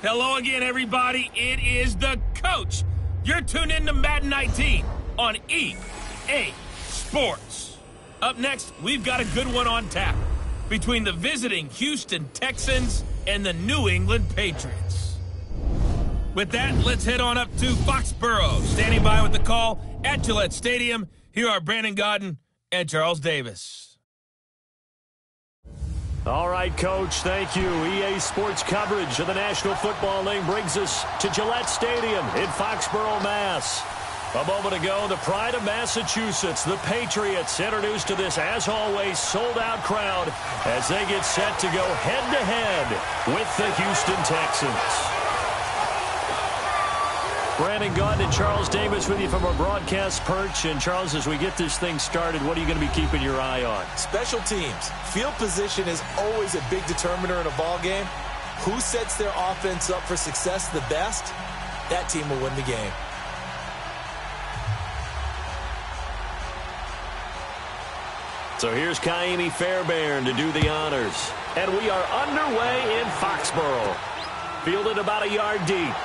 Hello again, everybody. It is the coach. You're tuned in to Madden 19 on EA Sports. Up next, we've got a good one on tap between the visiting Houston Texans and the New England Patriots. With that, let's head on up to Foxborough. Standing by with the call at Gillette Stadium, here are Brandon Gaudin and Charles Davis. All right, Coach, thank you. EA Sports coverage of the National Football League brings us to Gillette Stadium in Foxborough, Mass. A moment ago, the pride of Massachusetts, the Patriots, introduced to this, as always, sold-out crowd as they get set to go head-to-head with the Houston Texans. Brandon Gaudin and Charles Davis with you from our broadcast perch. And, Charles, as we get this thing started, what are you going to be keeping your eye on? Special teams. Field position is always a big determiner in a ball game. Who sets their offense up for success the best, that team will win the game. So here's Kaimi Fairbairn to do the honors. And we are underway in Foxborough. Fielded about a yard deep.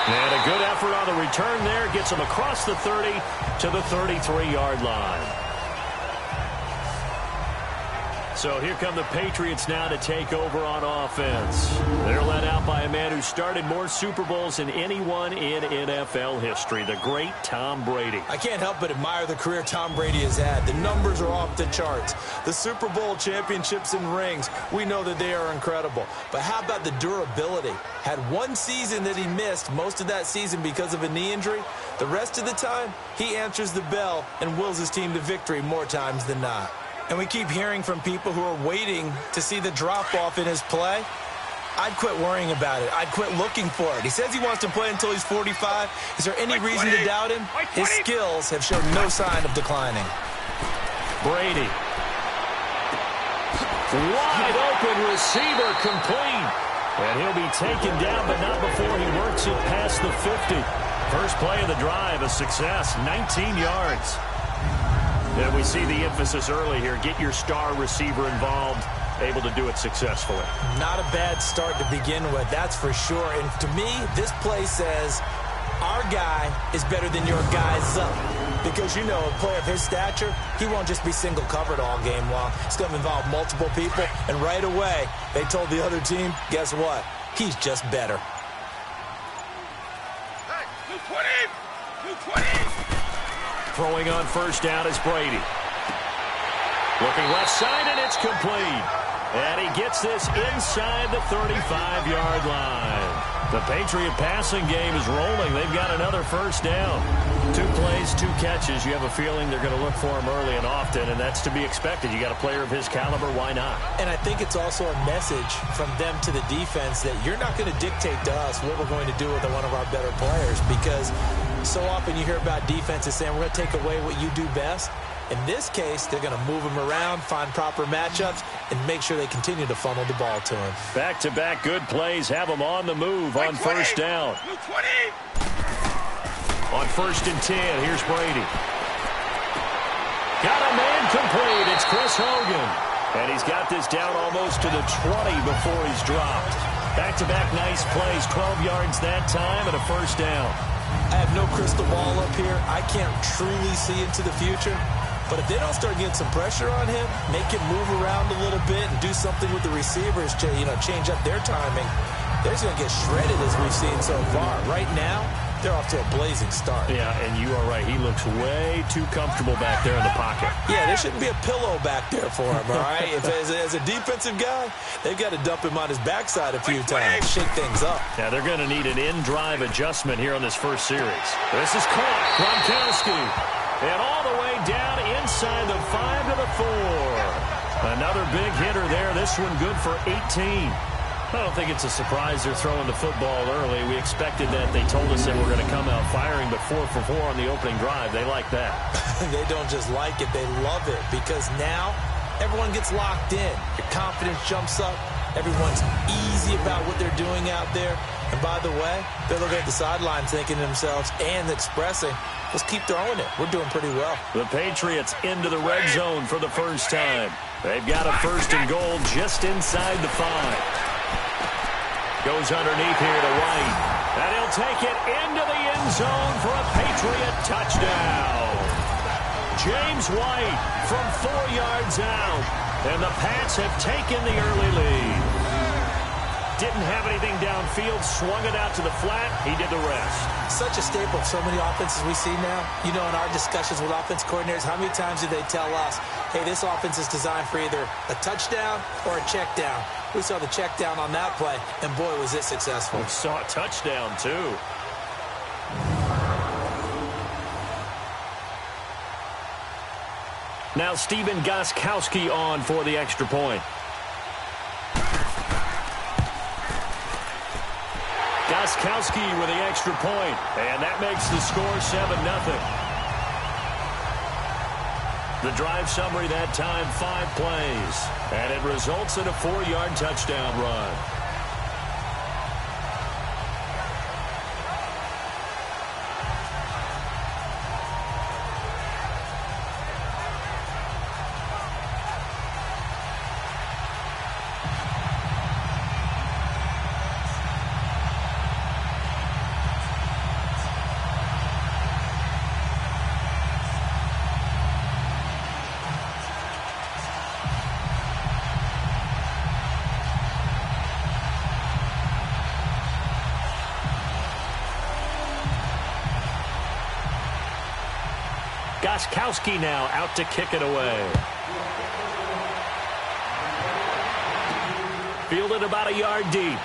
And a good effort on the return there. Gets him across the 30 to the 33-yard line. So here come the Patriots now to take over on offense. They're led out by a man who started more Super Bowls than anyone in NFL history, the great Tom Brady. I can't help but admire the career Tom Brady has had. The numbers are off the charts. The Super Bowl championships and rings, we know that they are incredible. But how about the durability? Had one season that he missed, most of that season because of a knee injury. The rest of the time, he answers the bell and wills his team to victory more times than not. And we keep hearing from people who are waiting to see the drop-off in his play. I'd quit worrying about it. I'd quit looking for it. He says he wants to play until he's 45. Is there any reason to doubt him? His skills have shown no sign of declining. Brady. Wide open receiver complete. And he'll be taken down, but not before he works it past the 50. First play of the drive, a success, 19 yards. And we see the emphasis early here. Get your star receiver involved, able to do it successfully. Not a bad start to begin with, that's for sure. And to me, this play says our guy is better than your guy's up. Because, you know, a player of his stature, he won't just be single covered all game long. It's going to involve multiple people. And right away, they told the other team, guess what? He's just better. Hey, 220! 220! Throwing on first down is Brady. Looking left side, and it's complete. And he gets this inside the 35-yard line. The Patriot passing game is rolling. They've got another first down. 2 plays, 2 catches. You have a feeling they're going to look for him early and often, and that's to be expected. You got a player of his caliber, why not? And I think it's also a message from them to the defense that you're not going to dictate to us what we're going to do with one of our better players, because so often you hear about defenses saying we're going to take away what you do best. In this case, they're going to move him around, find proper matchups, and make sure they continue to funnel the ball to him. Back-to-back good plays have him on the move on first down. On 1st and 10, here's Brady. Got a man complete. It's Chris Hogan. And he's got this down almost to the 20 before he's dropped. Back-to-back nice plays, 12 yards that time and a first down. I have no crystal ball up here. I can't truly see into the future. But if they don't start getting some pressure on him, make him move around a little bit and do something with the receivers to, change up their timing, they're just going to get shredded as we've seen so far. Right now, they're off to a blazing start. Yeah, and you are right. He looks way too comfortable back there in the pocket. Yeah, there shouldn't be a pillow back there for him, all right? As a defensive guy, they've got to dump him on his backside a few times, shake things up. Yeah, they're going to need an in-drive adjustment here on this first series. This is caught. Gronkowski. And all the way down inside the 5 to the 4. Another big hitter there. This one good for 18. I don't think it's a surprise they're throwing the football early. We expected that. They told us they were going to come out firing, but 4 for 4 on the opening drive. They like that. They don't just like it. They love it, because now everyone gets locked in. Your confidence jumps up. Everyone's easy about what they're doing out there. And by the way, they're looking at the sideline thinking to themselves and expressing, let's keep throwing it. We're doing pretty well. The Patriots into the red zone for the first time. They've got a 1st and goal just inside the 5. Goes underneath here to White. And he'll take it into the end zone for a Patriot touchdown. James White from 4 yards out. And the Pats have taken the early lead. Didn't have anything downfield, swung it out to the flat. He did the rest. Such a staple of so many offenses we see now. You know, in our discussions with offense coordinators, how many times do they tell us, hey, this offense is designed for either a touchdown or a check down. We saw the check down on that play, and boy, was it successful. We saw a touchdown, too. Now Stephen Gostkowski on for the extra point. Gostkowski with the extra point, and that makes the score 7-0. The drive summary that time, 5 plays, and it results in a 4-yard touchdown run. Gostkowski now out to kick it away. Fielded about a yard deep.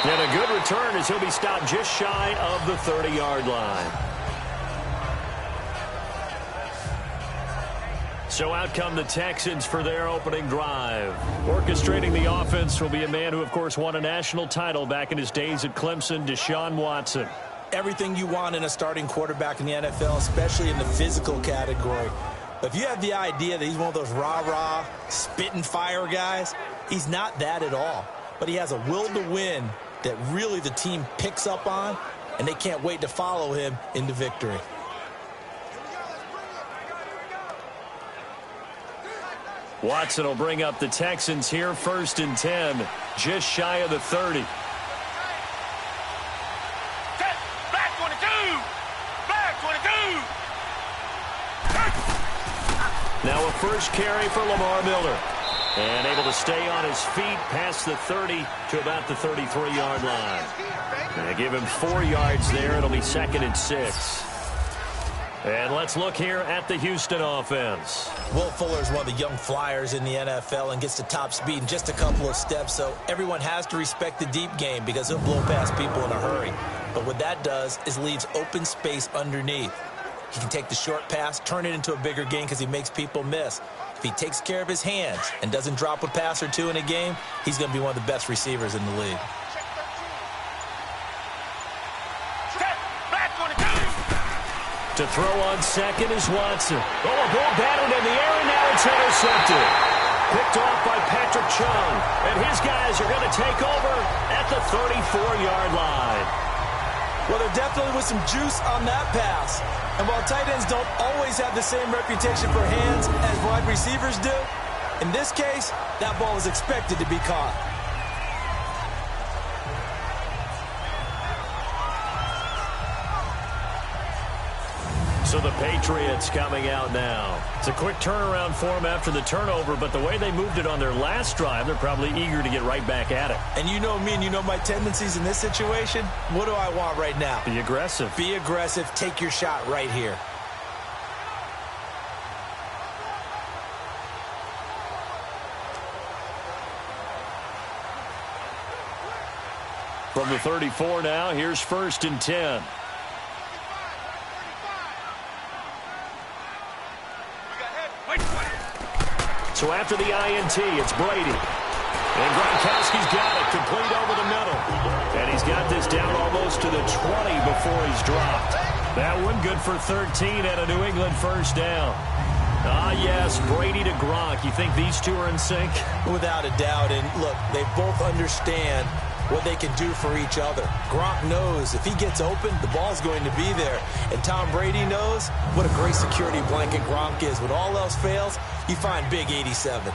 And a good return as he'll be stopped just shy of the 30-yard line. So out come the Texans for their opening drive. Orchestrating the offense will be a man who, of course, won a national title back in his days at Clemson, Deshaun Watson. Everything you want in a starting quarterback in the NFL, especially in the physical category. But if you have the idea that he's one of those rah-rah, spit and fire guys, he's not that at all. But he has a will to win that really the team picks up on, and they can't wait to follow him into victory. Watson will bring up the Texans here, 1st and 10, just shy of the 30. Now a first carry for Lamar Miller. And able to stay on his feet past the 30 to about the 33-yard line. And give him 4 yards there. It'll be 2nd and 6. And let's look here at the Houston offense. Will Fuller is one of the young flyers in the NFL and gets to top speed in just a couple of steps. So everyone has to respect the deep game because he'll blow past people in a hurry. But what that does is leaves open space underneath. He can take the short pass, turn it into a bigger gain because he makes people miss. If he takes care of his hands and doesn't drop a pass or two in a game, he's going to be one of the best receivers in the league. To throw on 2nd is Watson. Oh, a ball batted in the air, and now it's intercepted. Picked off by Patrick Chung. And his guys are going to take over at the 34-yard line. Well, there definitely was some juice on that pass. And while tight ends don't always have the same reputation for hands as wide receivers do, in this case, that ball was expected to be caught. So the Patriots coming out now. It's a quick turnaround for them after the turnover, but the way they moved it on their last drive, they're probably eager to get right back at it. And you know me and you know my tendencies in this situation. What do I want right now? Be aggressive. Be aggressive. Take your shot right here. From the 34 now, here's 1st and 10. So after the INT, it's Brady. And Gronkowski's got it, complete over the middle. And he's got this down almost to the 20 before he's dropped. That one good for 13 and a New England first down. Ah, yes, Brady to Gronk. You think these two are in sync? Without a doubt. And look, they both understand what they can do for each other. Gronk knows if he gets open, the ball's going to be there. And Tom Brady knows what a great security blanket Gronk is. When all else fails, you find big 87.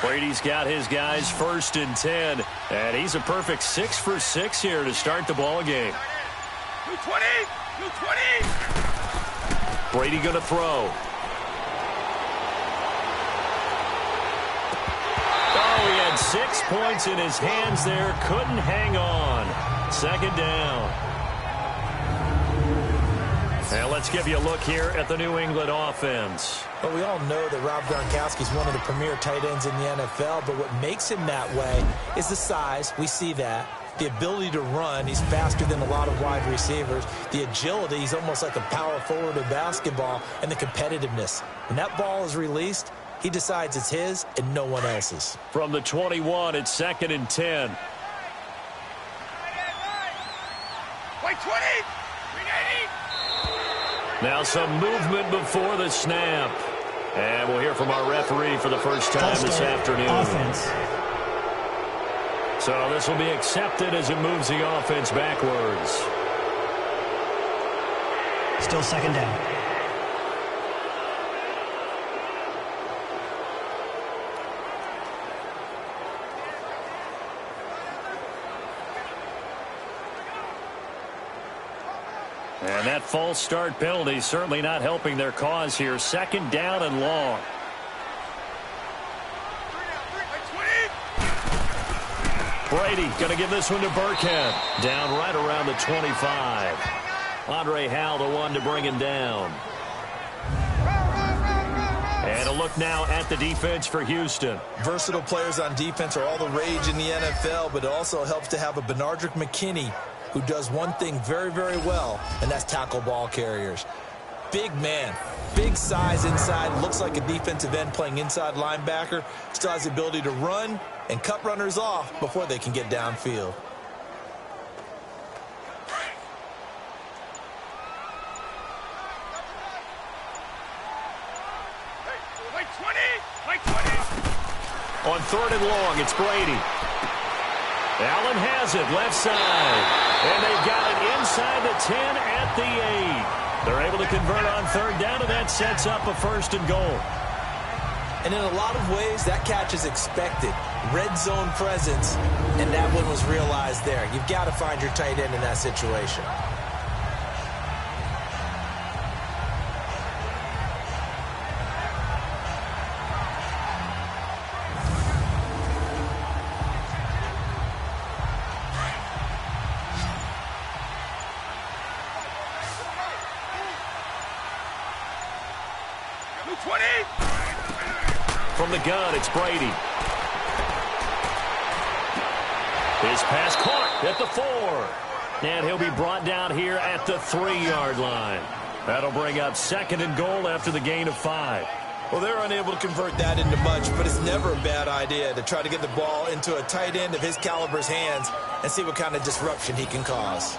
Brady's got his guys 1st and 10. And he's a perfect 6 for 6 here to start the ball game. 220! 220! Brady going to throw. Oh, he had 6 points in his hands there. Couldn't hang on. 2nd down. And let's give you a look here at the New England offense. Well, we all know that Rob Gronkowski is one of the premier tight ends in the NFL, but what makes him that way is the size. We see that. The ability to run. He's faster than a lot of wide receivers. The agility. He's almost like a power forward in basketball. And the competitiveness. When that ball is released, he decides it's his and no one else's. From the 21, it's 2nd and 10. White 20! 380! Now some movement before the snap. And we'll hear from our referee for the first time this afternoon. Offense. So this will be accepted as it moves the offense backwards. Still 2nd down. And that false start penalty certainly not helping their cause here. 2nd down and long. Brady going to give this one to Burkhead. Down right around the 25. Andre Howell the one to bring him down. And a look now at the defense for Houston. Versatile players on defense are all the rage in the NFL, but it also helps to have a Benardrick McKinney who does one thing very, very well, and that's tackle ball carriers. Big man, big size inside, looks like a defensive end playing inside linebacker, still has the ability to run and cut runners off before they can get downfield. On 3rd and long, it's Brady. Allen has it, left side. And they've got it inside the 10 at the 8. They're able to convert on 3rd down, and that sets up a 1st and goal. And in a lot of ways, that catch is expected. Red zone presence, and that one was realized there. You've got to find your tight end in that situation. From the gun, it's Brady. His pass caught at the 4. And he'll be brought down here at the 3-yard line. That'll bring up 2nd and goal after the gain of 5. Well, they're unable to convert that into much, but it's never a bad idea to try to get the ball into a tight end of his caliber's hands and see what kind of disruption he can cause.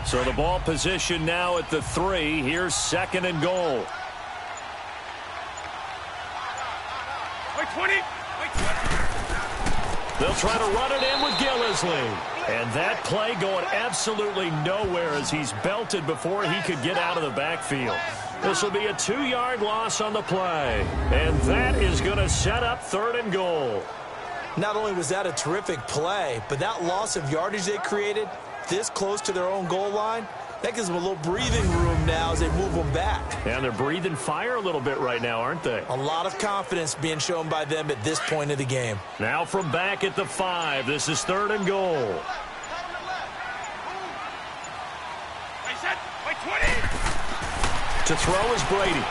So the ball position now at the 3. Here's 2nd and goal. White 20! White 20! They'll try to run it in with Gillislee. And that play going absolutely nowhere as he's belted before he could get out of the backfield. This will be a 2-yard loss on the play. And that is going to set up 3rd and goal. Not only was that a terrific play, but that loss of yardage they created this close to their own goal line, that gives them a little breathing room now as they move them back. And they're breathing fire a little bit right now, aren't they? A lot of confidence being shown by them at this point of the game. Now from back at the 5, this is 3rd and goal. White 20! To throw is Brady.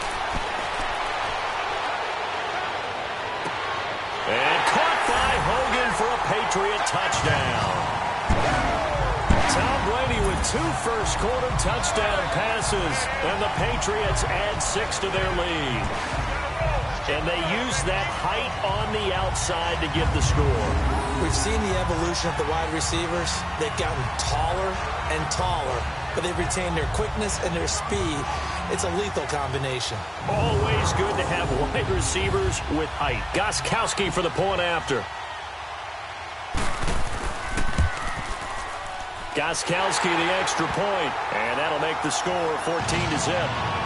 And caught by Hogan for a Patriot touchdown. Tom Brady with with 2 first-quarter touchdown passes, and the Patriots add 6 to their lead. And they use that height on the outside to get the score. We've seen the evolution of the wide receivers. They've gotten taller and taller, but they've retained their quickness and their speed. It's a lethal combination. Always good to have wide receivers with height. Gostkowski for the point after. Gostkowski the extra point, and that'll make the score 14-0.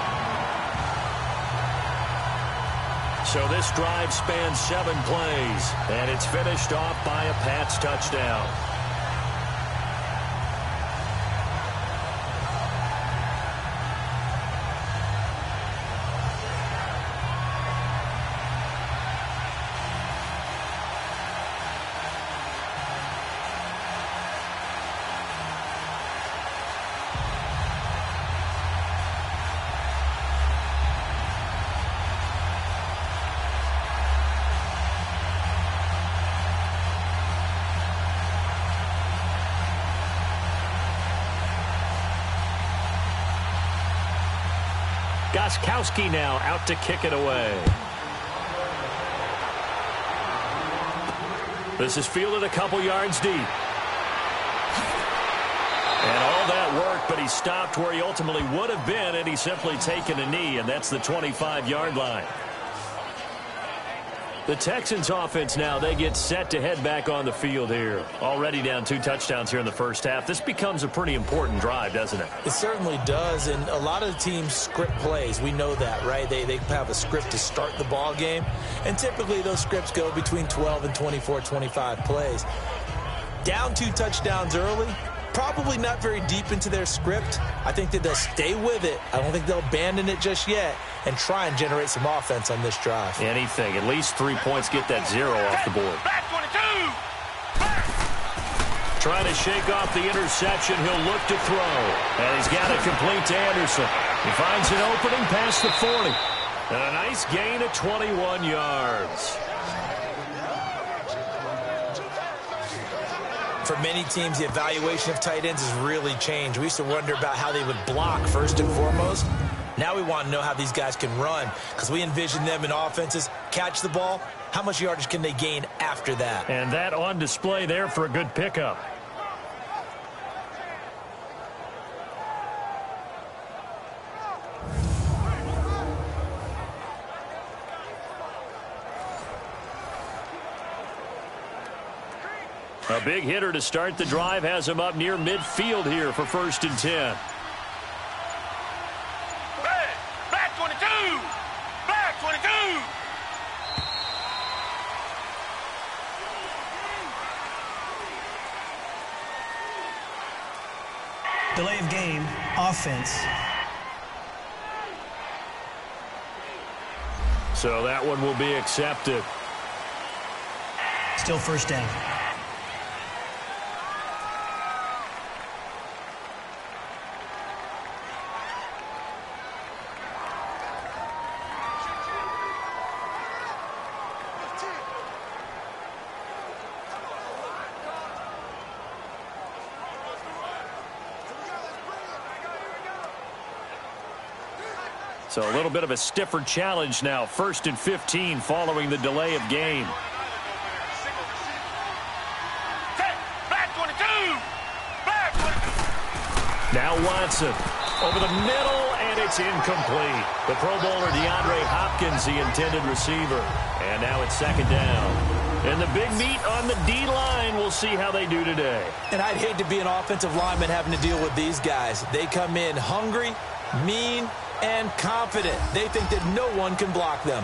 So this drive spans 7 plays, and it's finished off by a Pats touchdown. Gostkowski now out to kick it away. This is fielded a couple yards deep. And all that work, but he stopped where he ultimately would have been, and he's simply taken a knee, and that's the 25-yard line. The Texans offense now, they get set to head back on the field here. Already down 2 touchdowns here in the first half. This becomes a pretty important drive, doesn't it? It certainly does, and a lot of the teams script plays. We know that, right? They have a script to start the ball game, and typically those scripts go between 12 and 24, 25 plays. Down 2 touchdowns early, probably not very deep into their script. I think that they'll stay with it. I don't think they'll abandon it just yet and try and generate some offense on this drive. Anything. At least 3 points, get that 0 off the board. Back 22. Trying to shake off the interception. He'll look to throw. And he's got it complete to Anderson. He finds an opening past the 40. And a nice gain of 21 yards. For many teams, the evaluation of tight ends has really changed. We used to wonder about how they would block first and foremost. Now we want to know how these guys can run, because we envision them in offenses catch the ball. How much yardage can they gain after that? And that on display there for a good pickup. A big hitter to start the drive has him up near midfield here for 1st and 10. Back 22. Back 22. Delay of game, offense. So that one will be accepted. Still 1st down. So a little bit of a stiffer challenge now. 1st and 15 following the delay of game. Back 22. Back 22. Now Watson over the middle, and it's incomplete. The Pro Bowler DeAndre Hopkins, the intended receiver. And now it's 2nd down. And the big meat on the D-line, we'll see how they do today. And I'd hate to be an offensive lineman having to deal with these guys. They come in hungry, mean, and confident. They think that no one can block them.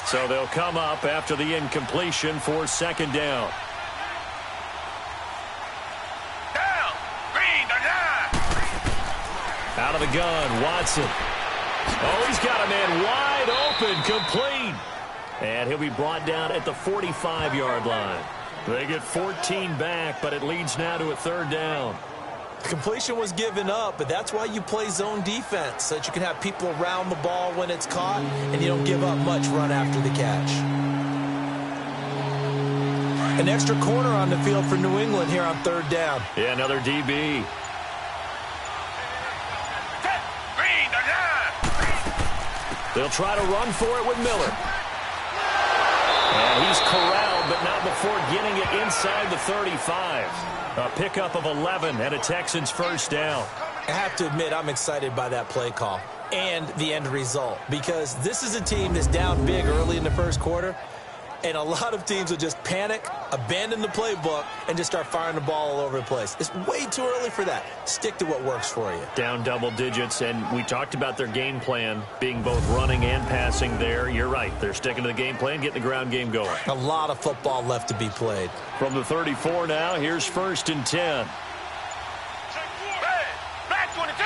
So they'll come up after the incompletion for 2nd down. Down. Green, down. Out of the gun, Watson. Oh, he's got a man wide open, complete. And he'll be brought down at the 45-yard line. They get 14 back, but it leads now to a 3rd down. Completion was given up, but that's why you play zone defense, so that you can have people around the ball when it's caught, and you don't give up much run after the catch. An extra corner on the field for New England here on third down. Yeah, another DB. They'll try to run for it with Miller. And he's corralled, but not before getting it inside the 35. A pickup of 11 and a Texans first down. I have to admit, I'm excited by that play call and the end result, because this is a team that's down big early in the first quarter, and a lot of teams will just panic, abandon the playbook, and just start firing the ball all over the place. It's way too early for that. Stick to what works for you. Down double digits, and we talked about their game plan being both running and passing there. You're right. They're sticking to the game plan, getting the ground game going. A lot of football left to be played. From the 34 now, here's 1st and 10. Black 22.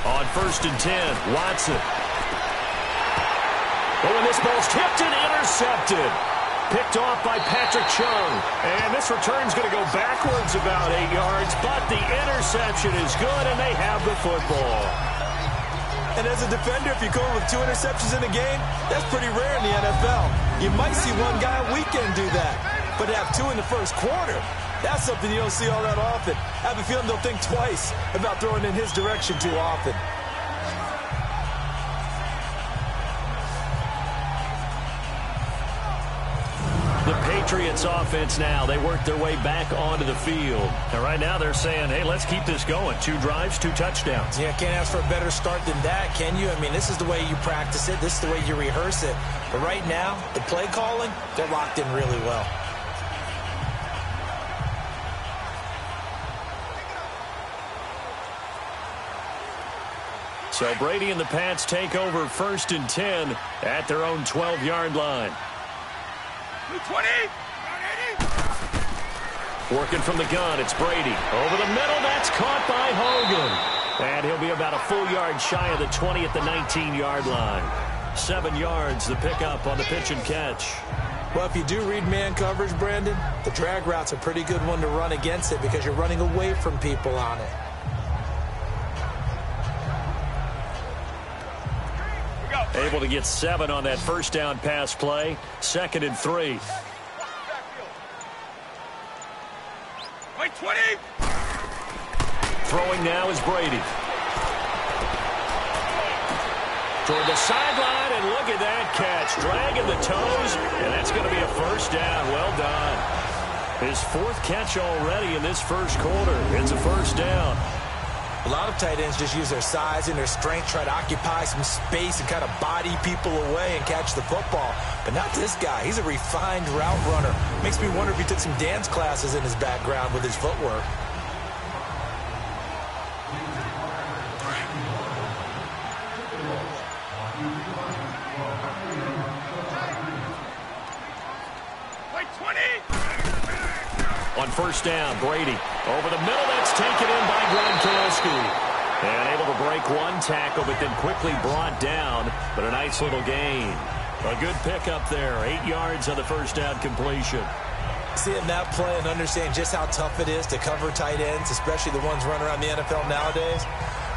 On 1st and 10, Watson. Oh, and this ball's tipped and intercepted. Picked off by Patrick Chung. And this return's going to go backwards about 8 yards, but the interception is good, and they have the football. And as a defender, if you go with 2 interceptions in a game, that's pretty rare in the NFL. You might see one guy a weekend do that, but to have 2 in the first quarter, that's something you don't see all that often. I have a feeling they'll think twice about throwing in his direction too often. The Patriots offense now, they work their way back onto the field. And right now they're saying, hey, let's keep this going. 2 drives, 2 touchdowns. Yeah, can't ask for a better start than that, can you? I mean, this is the way you practice it. This is the way you rehearse it. But right now, the play calling, they're locked in really well. So Brady and the Pats take over 1st and 10 at their own 12-yard line. 20. Working from the gun, it's Brady. Over the middle, that's caught by Hogan. And he'll be about a full yard shy of the 20 at the 19-yard line. 7 yards, the pickup on the pitch and catch. Well, if you do read man coverage, Brandon, the drag route's a pretty good one to run against it because you're running away from people on it. Able to get 7 on that first down pass play. 2nd and 3. Wait, 20. Throwing now is Brady. Toward the sideline, and look at that catch. Dragging the toes, and that's going to be a first down. Well done. His 4th catch already in this first quarter. It's a first down. A lot of tight ends just use their size and their strength, try to occupy some space and kind of body people away and catch the football. But not this guy. He's a refined route runner. Makes me wonder if he took some dance classes in his background with his footwork. On first down, Brady. Over the middle, that's taken in by Gronkowski. And able to break 1 tackle, but then quickly brought down. But a nice little gain. A good pickup there. 8 yards on the first down completion. Seeing that play and understanding just how tough it is to cover tight ends, especially the ones running around the NFL nowadays,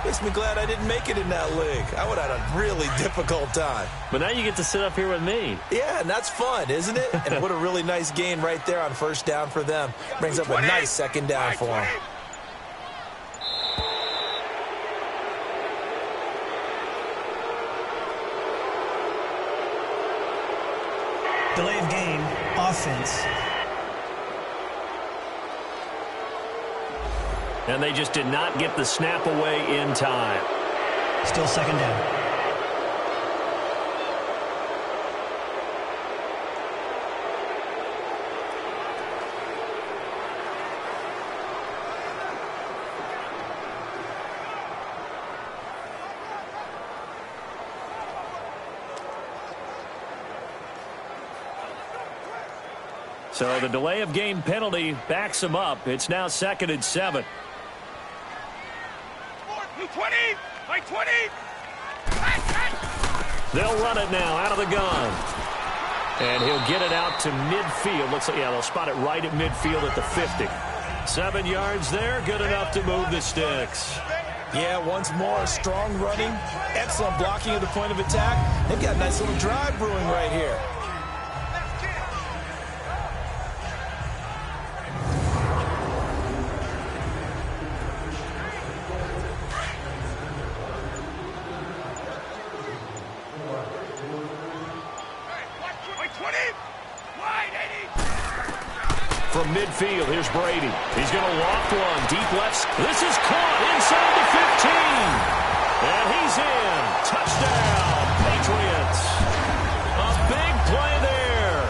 makes me glad I didn't make it in that league. I would have had a really difficult time. But now you get to sit up here with me. Yeah, and that's fun, isn't it? And what a really nice gain right there on first down for them. Brings up a nice 2nd down for them. Delay of game, offense. And they just did not get the snap away in time. Still 2nd down. So the delay of game penalty backs them up. It's now 2nd and 7. 20. Like 20. They'll run it now out of the gun. And he'll get it out to midfield. Looks like, yeah, they'll spot it right at midfield at the 50. 7 yards there, good enough to move the sticks. Yeah, once more, strong running, excellent blocking at the point of attack. They've got a nice little drive brewing right here. From midfield, here's Brady. He's going to loft one. Deep left. This is caught inside the 15. And he's in. Touchdown, Patriots. A big play there.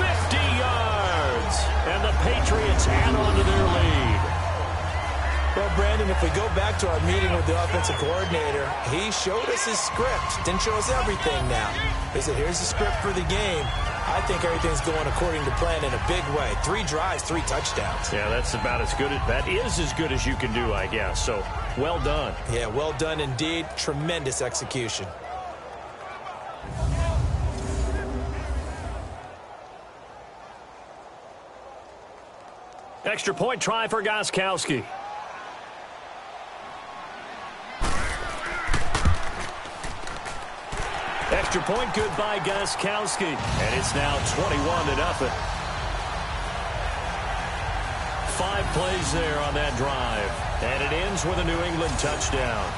50 yards. And the Patriots add on to their lead. Well, Brandon, if we go back to our meeting with the offensive coordinator, he showed us his script. Didn't show us everything now. He said, here's the script for the game. I think everything's going according to plan in a big way. 3 drives, 3 touchdowns. Yeah, that's about as good. That is as good as you can do, I guess. So, well done. Yeah, well done indeed. Tremendous execution. Extra point try for Gostkowski. Extra point, good by Gostkowski. And it's now 21-0. 5 plays there on that drive. And it ends with a New England touchdown.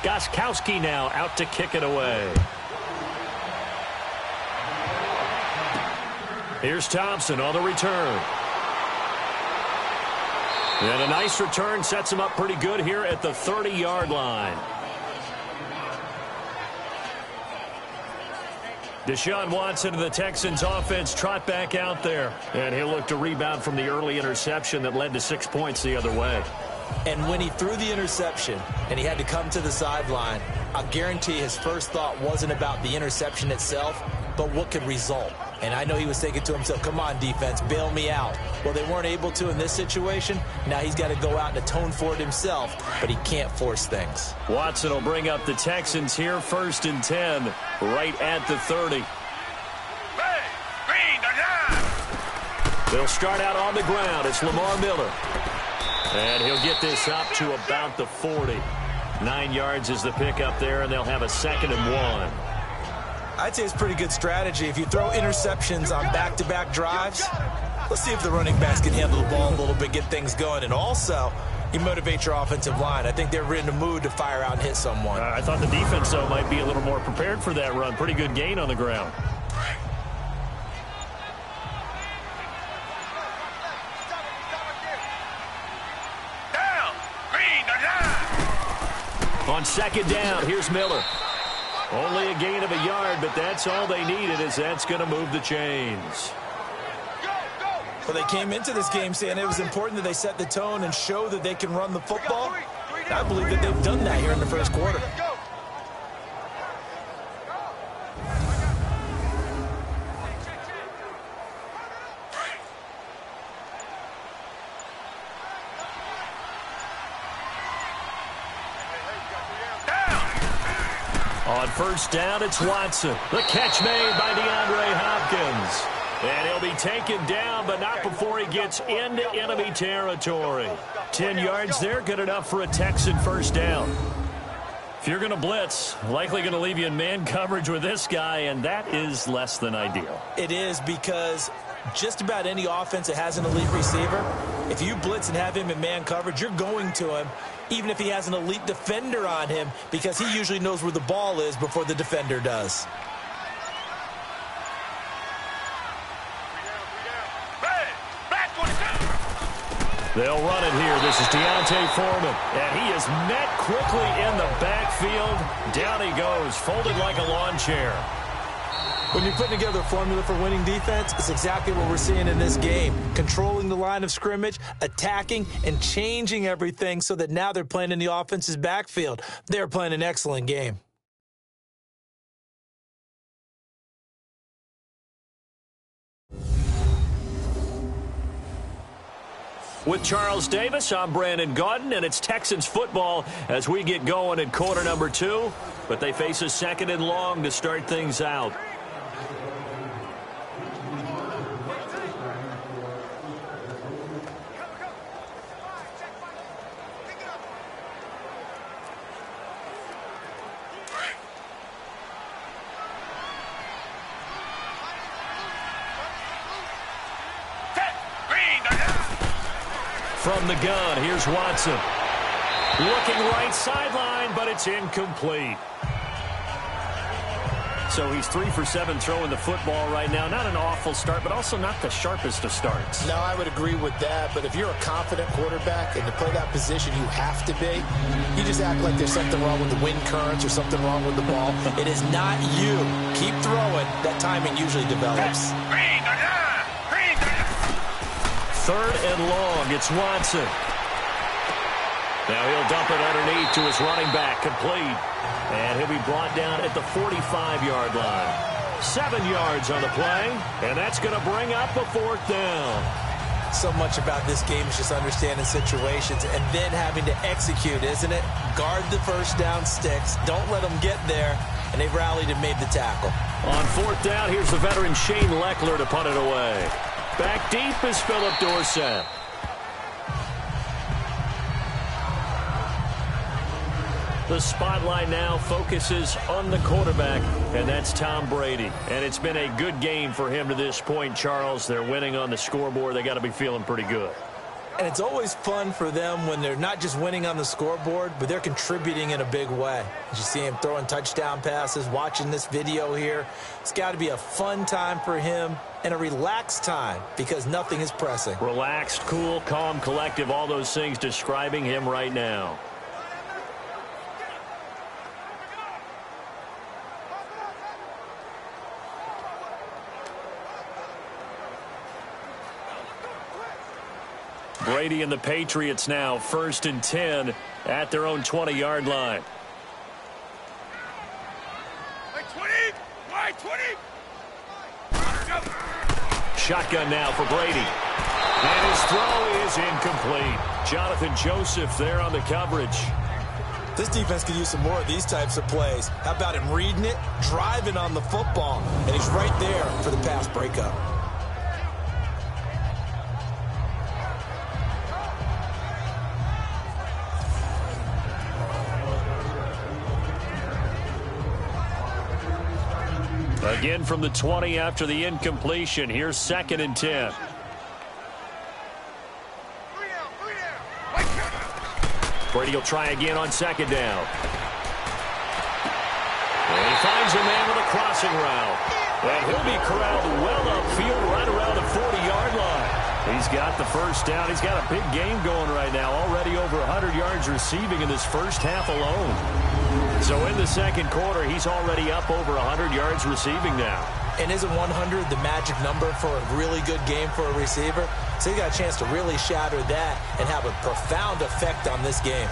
Gostkowski now out to kick it away. Here's Thompson on the return. And a nice return sets him up pretty good here at the 30-yard line. Deshaun Watson of the Texans offense trot back out there. And he'll look to rebound from the early interception that led to 6 points the other way. And when he threw the interception and he had to come to the sideline, I guarantee his first thought wasn't about the interception itself, but what could result. And I know he was thinking to himself, come on, defense, bail me out. Well, they weren't able to in this situation. Now he's got to go out and atone for it himself, but he can't force things. Watson will bring up the Texans here, 1st and 10, right at the 30. They'll start out on the ground. It's Lamar Miller. And he'll get this up to about the 40. 9 yards is the pickup there, and they'll have a 2nd and 1. I'd say it's pretty good strategy. If you throw interceptions on back-to-back drives, let's see if the running backs can handle the ball a little bit, get things going. And also, you motivate your offensive line. I think they're in the mood to fire out and hit someone. I thought the defense, though, might be a little more prepared for that run. Pretty good gain on the ground. On 2nd down, here's Miller. Only a gain of a yard, but that's all they needed, as that's going to move the chains. Well, they came into this game saying it was important that they set the tone and show that they can run the football. I believe that they've done that here in the first quarter. On 1st down, it's Watson. The catch made by DeAndre Hopkins. And he'll be taken down, but not before he gets into enemy territory. 10 yards there, good enough for a Texan 1st down. If you're going to blitz, likely going to leave you in man coverage with this guy, and that is less than ideal. It is, because just about any offense that has an elite receiver, if you blitz and have him in man coverage, you're going to him, even if he has an elite defender on him, because he usually knows where the ball is before the defender does. They'll run it here. This is Deontay Foreman. And he is met quickly in the backfield. Down he goes, folded like a lawn chair. When you're putting together a formula for winning defense, it's exactly what we're seeing in this game. Controlling the line of scrimmage, attacking, and changing everything so that now they're playing in the offense's backfield. They're playing an excellent game. With Charles Davis, I'm Brandon Gaudin, and it's Texans football as we get going in quarter number 2. But they face a 2nd and long to start things out. From the gun, here's Watson. Looking right sideline, but it's incomplete. So he's 3 for 7 throwing the football right now. Not an awful start, but also not the sharpest of starts. No, I would agree with that. But if you're a confident quarterback and to play that position you have to be, you just act like there's something wrong with the wind currents or something wrong with the ball. It is not you. Keep throwing. That timing usually develops. 3rd and long. It's Watson. Now he'll dump it underneath to his running back. Complete. And he'll be brought down at the 45-yard line. 7 yards on the play. And that's going to bring up a 4th down. So much about this game is just understanding situations and then having to execute, isn't it? Guard the first down sticks. Don't let them get there. And they've rallied and made the tackle. On 4th down, here's the veteran Shane Leckler to punt it away. Back deep is Philip Dorsett. The spotlight now focuses on the quarterback, and that's Tom Brady. And it's been a good game for him to this point, Charles. They're winning on the scoreboard. They got to be feeling pretty good. And it's always fun for them when they're not just winning on the scoreboard, but they're contributing in a big way. As you see him throwing touchdown passes, watching this video here, it's got to be a fun time for him and a relaxed time because nothing is pressing. Relaxed, cool, calm, collective, all those things describing him right now. Brady and the Patriots now 1st and 10 at their own 20-yard line. Wide 20. Shotgun now for Brady. And his throw is incomplete. Jonathan Joseph there on the coverage. This defense could use some more of these types of plays. How about him reading it, driving on the football, and he's right there for the pass breakup. Again from the 20 after the incompletion. Here's 2nd and 10. Brady will try again on 2nd down. And he finds a man with a crossing route. And he'll be corralled well upfield right around the 40-yard line. He's got the first down. He's got a big game going right now. Already over 100 yards receiving in this first half alone. So in the 2nd quarter, he's already up over 100 yards receiving now. And isn't 100 the magic number for a really good game for a receiver? So he got a chance to really shatter that and have a profound effect on this game.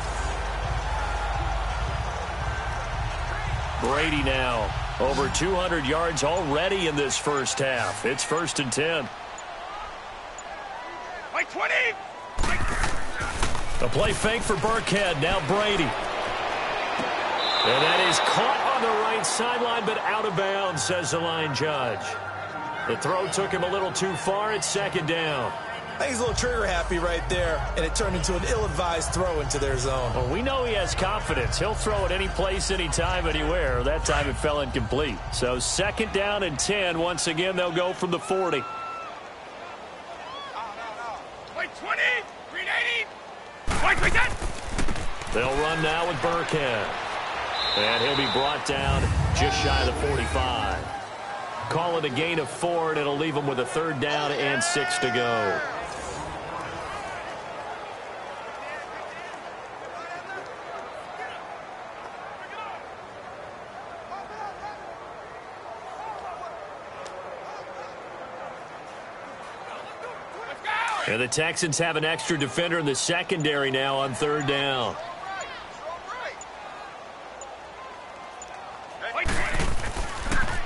Brady now over 200 yards already in this first half. It's 1st and 10. Like 20. A play fake for Burkhead. Now Brady. And that is caught on the right sideline, but out of bounds, says the line judge. The throw took him a little too far. It's 2nd down. I think he's a little trigger happy right there, and it turned into an ill-advised throw into their zone. Well, we know he has confidence. He'll throw it any place, anytime, anywhere. That time it fell incomplete. So 2nd down and 10. Once again, they'll go from the 40. Like 20. 380. Like 10. They'll run now with Burkhead. And he'll be brought down just shy of the 45. Call it a gain of 4, and it'll leave him with a 3rd down and 6 to go. And the Texans have an extra defender in the secondary now on third down.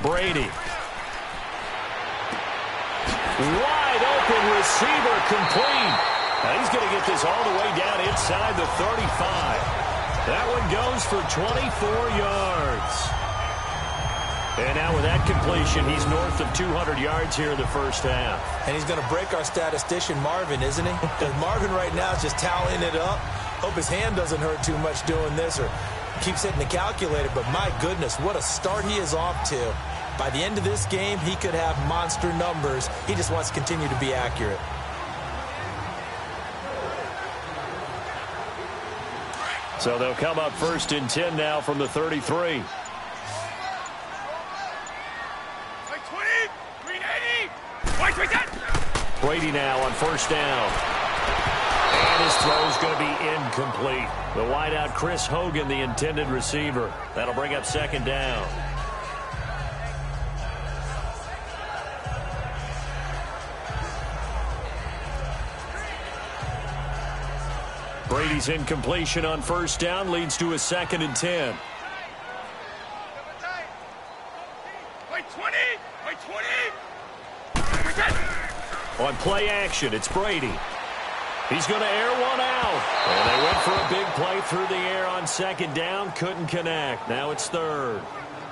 Brady. Wide open receiver complete. Now he's going to get this all the way down inside the 35. That one goes for 24 yards. And now with that completion, he's north of 200 yards here in the first half. And he's going to break our statistician, Marvin, isn't he? Because Marvin right now is just tallying it up. Hope his hand doesn't hurt too much doing this or keeps hitting the calculator. But my goodness, what a start he is off to. By the end of this game, he could have monster numbers. He just wants to continue to be accurate. So they'll come up first and 10 now from the 33. Brady now on first down. And his throw's going to be incomplete. The wideout Chris Hogan, the intended receiver. That'll bring up second down. Brady's incompletion on first down leads to a second and 10. On play action, it's Brady. He's going to air one out. And they went for a big play through the air on second down. Couldn't connect. Now it's third.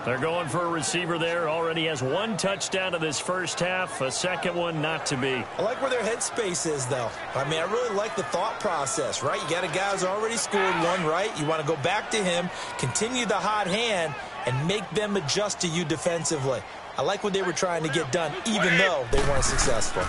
They're going for a receiver there. Already has one touchdown in this first half. A second one not to be. I like where their headspace is, though. I mean, I really like the thought process, right? You got a guy who's already scored one, right? You want to go back to him, continue the hot hand, and make them adjust to you defensively. I like what they were trying to get done, even though they weren't successful.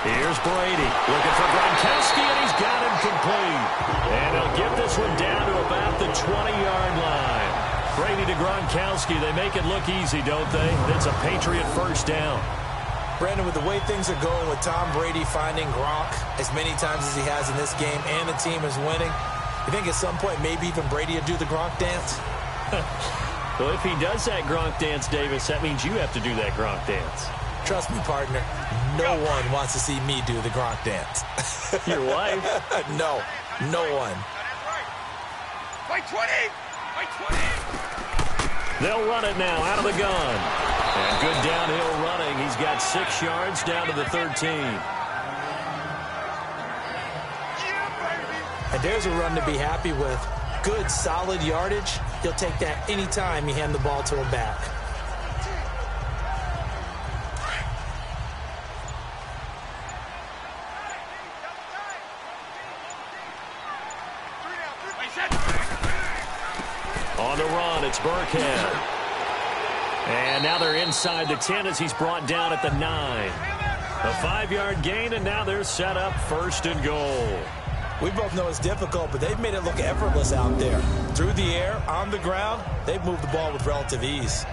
Here's Brady looking for Gronkowski, and he's got him complete. And they'll get this one down to about the 20-yard line. Brady to Gronkowski. They make it look easy, don't they? It's a Patriot first down. Brandon, with the way things are going with Tom Brady finding Gronk as many times as he has in this game and the team is winning, you think at some point maybe even Brady will do the Gronk dance? Well, if he does that Gronk dance, Davis, that means you have to do that Gronk dance. Trust me, partner, no one wants to see me do the Gronk dance. Your wife? No, no one. By 20! By 20! They'll run it now out of the gun. And good downhill running. He's got 6 yards down to the 13. And there's a run to be happy with. Good, solid yardage. He'll take that anytime you hand the ball to him back. On the run, it's Burkhead. And now they're inside the 10 as he's brought down at the 9. A 5-yard gain, and now they're set up first and goal. We both know it's difficult, but they've made it look effortless out there. Through the air, on the ground, they've moved the ball with relative ease.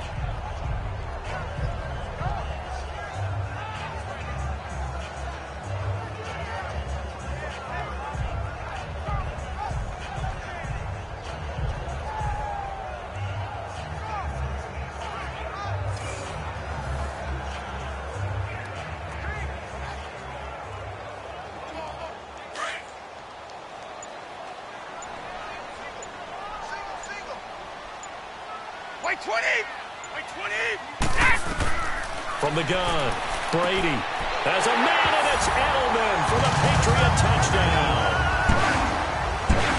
From the gun, Brady has a man, and it's Edelman for the Patriot touchdown.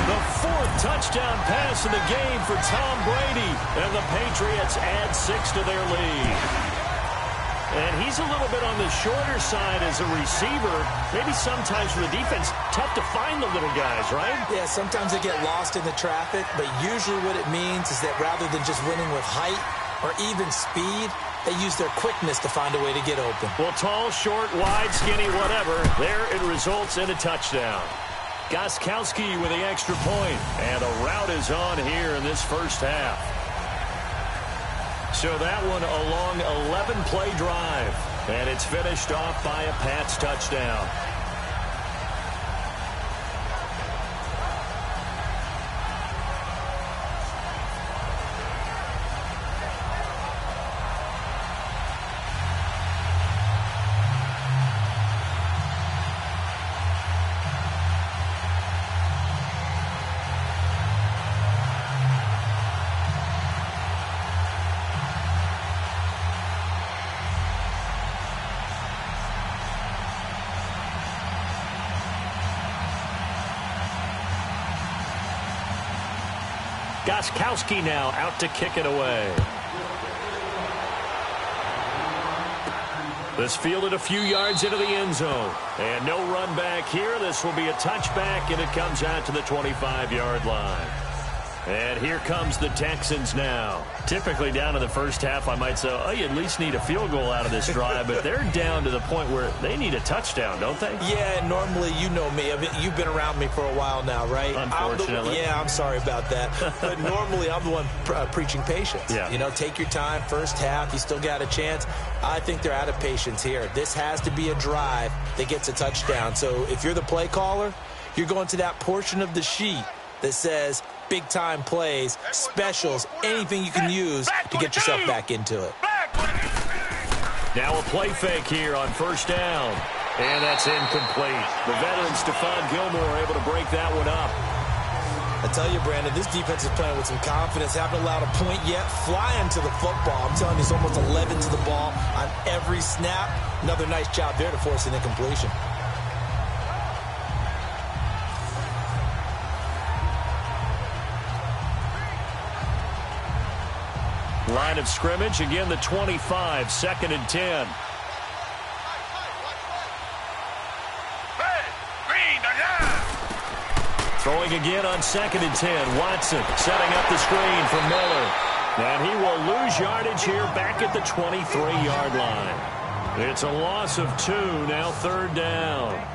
The 4th touchdown pass of the game for Tom Brady, and the Patriots add 6 to their lead. And he's a little bit on the shorter side as a receiver. Maybe sometimes for the defense, tough to find the little guys, right? Yeah, sometimes they get lost in the traffic, but usually what it means is that rather than just winning with height or even speed, they use their quickness to find a way to get open. Well, tall, short, wide, skinny, whatever, there it results in a touchdown. Gostkowski with the extra point, and a rout is on here in this first half. So that one a long 11-play drive, and it's finished off by a Pats touchdown. Gostkowski now out to kick it away. This fielded a few yards into the end zone. And no run back here. This will be a touchback, and it comes out to the 25-yard line. And here comes the Texans now. Typically down in the first half, I might say, oh, you at least need a field goal out of this drive. But they're down to the point where they need a touchdown, don't they? Yeah, normally, you know me. I mean, you've been around me for a while now, right? Unfortunately. I'm sorry about that. But normally, I'm the one preaching patience. Yeah. You know, take your time. First half, you still got a chance. I think they're out of patience here. This has to be a drive that gets a touchdown. So if you're the play caller, you're going to that portion of the sheet that says big-time plays, specials, anything you can use to get yourself back into it. Now a play fake here on first down. And that's incomplete. The veteran Stephon Gilmore able to break that one up. I tell you, Brandon, this defense is playing with some confidence. Haven't allowed a point yet. Flying to the football. I'm telling you, it's almost 11 to the ball on every snap. Another nice job there to force an incompletion. Line of scrimmage, again the 25, 2nd and 10. Throwing again on 2nd and 10. Watson setting up the screen for Miller. And he will lose yardage here back at the 23-yard line. It's a loss of 2, now 3rd down.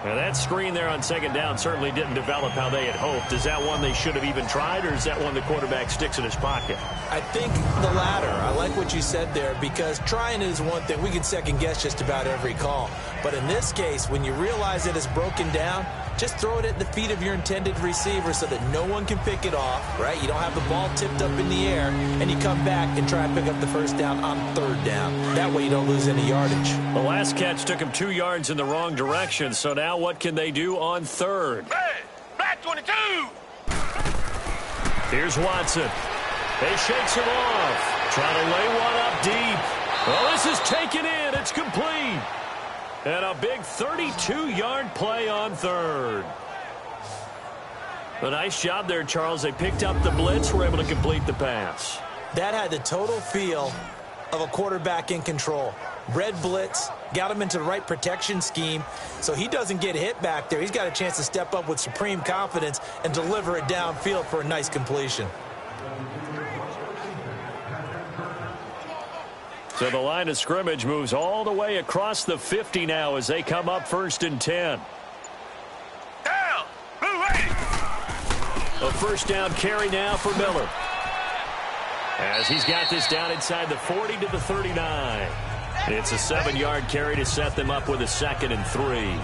Now that screen there on 2nd down certainly didn't develop how they had hoped. Is that one they should have even tried, or is that one the quarterback sticks in his pocket? I think the latter. I like what you said there, because trying is one thing. We can second guess just about every call. But in this case, when you realize that it's broken down, just throw it at the feet of your intended receiver so that no one can pick it off, right? You don't have the ball tipped up in the air, and you come back and try and pick up the first down on 3rd down. That way you don't lose any yardage. The last catch took him 2 yards in the wrong direction, so now what can they do on 3rd? Hey, Black 22! Here's Watson. He shakes him off. Trying to lay one up deep. Well, this is taken in. It's complete. And a big 32-yard play on 3rd. A nice job there, Charles. They picked up the blitz, were able to complete the pass. That had the total feel of a quarterback in control. Red blitz, got him into the right protection scheme, so he doesn't get hit back there. He's got a chance to step up with supreme confidence and deliver it downfield for a nice completion. So the line of scrimmage moves all the way across the 50 now as they come up 1st and 10. Down! Move ready! A first down carry now for Miller. As he's got this down inside the 40 to the 39. It's a 7-yard carry to set them up with a 2nd and 3.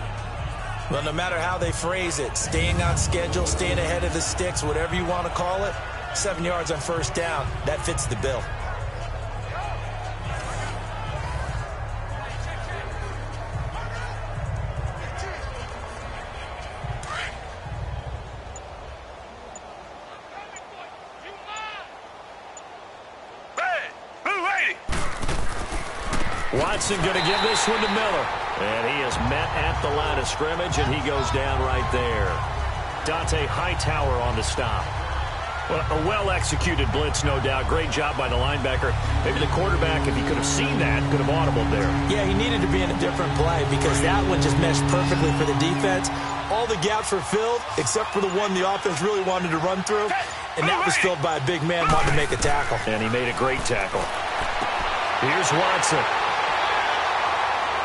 Well, no matter how they phrase it, staying on schedule, staying ahead of the sticks, whatever you want to call it, 7 yards on first down, that fits the bill. Watson going to give this one to Miller. And he is met at the line of scrimmage, and he goes down right there. Dante Hightower on the stop. Well, a well-executed blitz, no doubt. Great job by the linebacker. Maybe the quarterback, if he could have seen that, could have audibled there. Yeah, he needed to be in a different play because that one just meshed perfectly for the defense. All the gaps were filled except for the one the offense really wanted to run through, and that was filled by a big man wanting to make a tackle. And he made a great tackle. Here's Watson.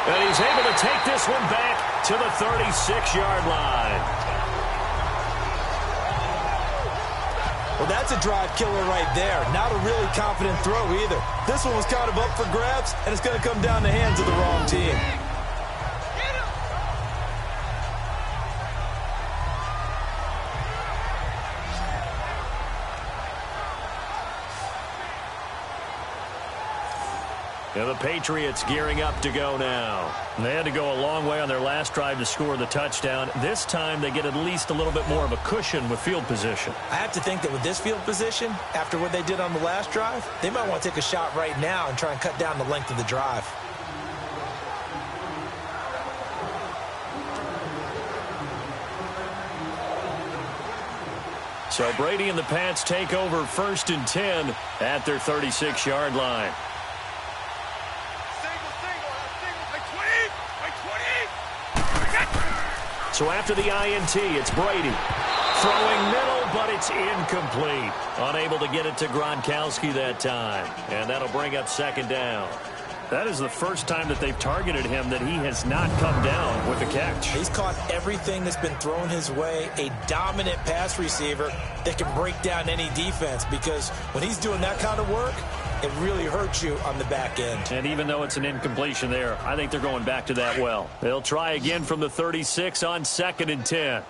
And he's able to take this one back to the 36-yard line. Well, that's a drive killer right there. Not a really confident throw either. This one was kind of up for grabs, and it's going to come down the hands of the wrong team. And the Patriots gearing up to go now. They had to go a long way on their last drive to score the touchdown. This time they get at least a little bit more of a cushion with field position. I have to think that with this field position, after what they did on the last drive, they might want to take a shot right now and try and cut down the length of the drive. So Brady and the Pats take over 1st and 10 at their 36-yard line. So after the INT, it's Brady. Throwing middle, but it's incomplete. Unable to get it to Gronkowski that time. And that'll bring up 2nd down. That is the first time that they've targeted him that he has not come down with a catch. He's caught everything that's been thrown his way. A dominant pass receiver that can break down any defense, because when he's doing that kind of work, it really hurts you on the back end. And even though it's an incompletion there, I think they're going back to that well. They'll try again from the 36 on 2nd and 10.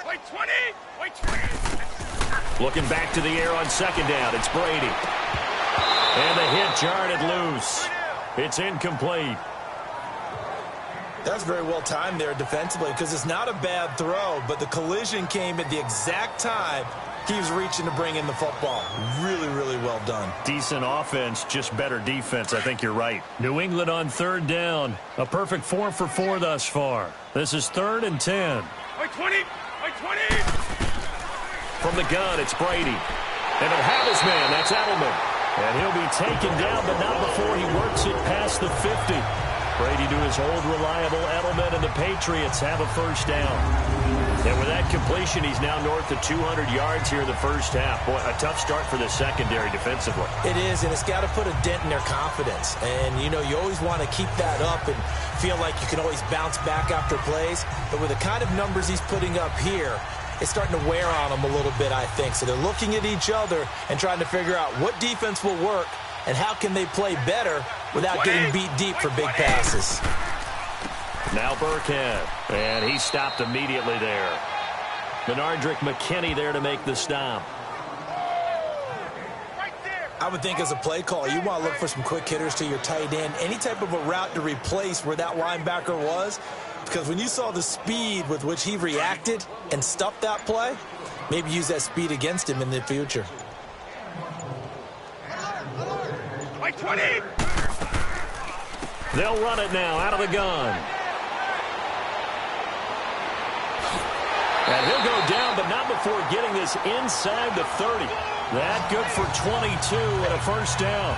Wait 20! Wait 20! Looking back to the air on 2nd down, it's Brady. And the hit jarred it loose. It's incomplete. That's very well timed there defensively, because it's not a bad throw, but the collision came at the exact time he was reaching to bring in the football. Really, really well done. Decent offense, just better defense. I think you're right. New England on 3rd down. A perfect 4 for 4 thus far. This is 3rd and 10. Wait 20! Wait 20! From the gun, it's Brady. And he'll have his man. That's Edelman. And he'll be taken down, but not before he works it past the 50. Brady to his old reliable Edelman, and the Patriots have a 1st down. And with that completion, he's now north of 200 yards here in the 1st half. Boy, a tough start for the secondary defensively. It is, and it's got to put a dent in their confidence. And, you know, you always want to keep that up and feel like you can always bounce back after plays. But with the kind of numbers he's putting up here, it's starting to wear on them a little bit, I think. So they're looking at each other and trying to figure out what defense will work and how can they play better without getting beat deep for big passes. Now Burkhead, and he stopped immediately there. Benardrick McKinney there to make the stop. I would think as a play call, you want to look for some quick hitters to your tight end. Any type of a route to replace where that linebacker was. Because when you saw the speed with which he reacted and stuffed that play, maybe use that speed against him in the future. Wait 20! They'll run it now out of the gun. And he'll go down, but not before getting this inside the 30. That good for 22 and a 1st down.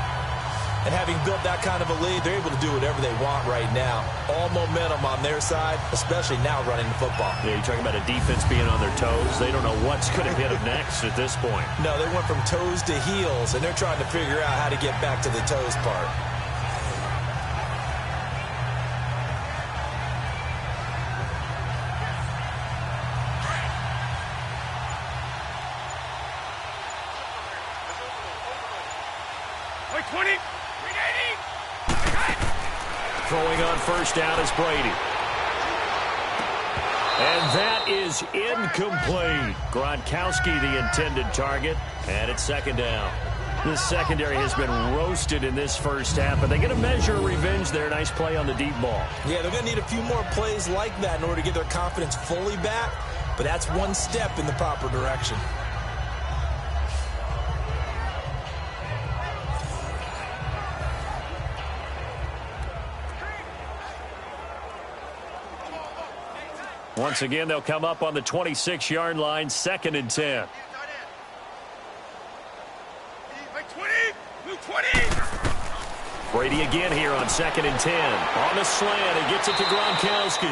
And having built that kind of a lead, they're able to do whatever they want right now. All momentum on their side, especially now running the football. Yeah, you're talking about a defense being on their toes. They don't know what's going to hit them next at this point. No, they went from toes to heels, and they're trying to figure out how to get back to the toes part. Wait 20! Throwing on 1st down is Brady. And that is incomplete. Gronkowski the intended target, and it's 2nd down. This secondary has been roasted in this 1st half, but they're going to measure revenge there. Nice play on the deep ball. Yeah, they're going to need a few more plays like that in order to get their confidence fully back, but that's one step in the proper direction. Once again, they'll come up on the 26-yard line, 2nd and 10. Wait 20! Move 20! Brady again here on 2nd and 10. On the slant, he gets it to Gronkowski.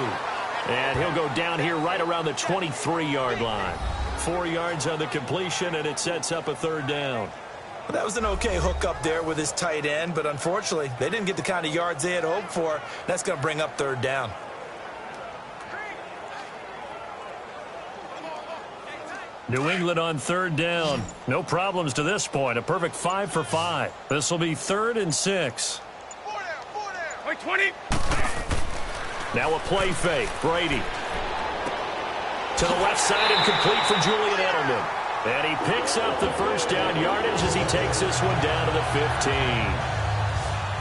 And he'll go down here right around the 23-yard line. 4 yards on the completion, and it sets up a 3rd down. Well, that was an okay hook up there with his tight end, but unfortunately, they didn't get the kind of yards they had hoped for. That's going to bring up 3rd down. New England on 3rd down. No problems to this point. A perfect 5 for 5. This will be 3rd and 6. 4 down, 4 down. Wait 20! Now a play fake. Brady. To the left side and complete for Julian Edelman. And he picks up the 1st down yardage as he takes this one down to the 15.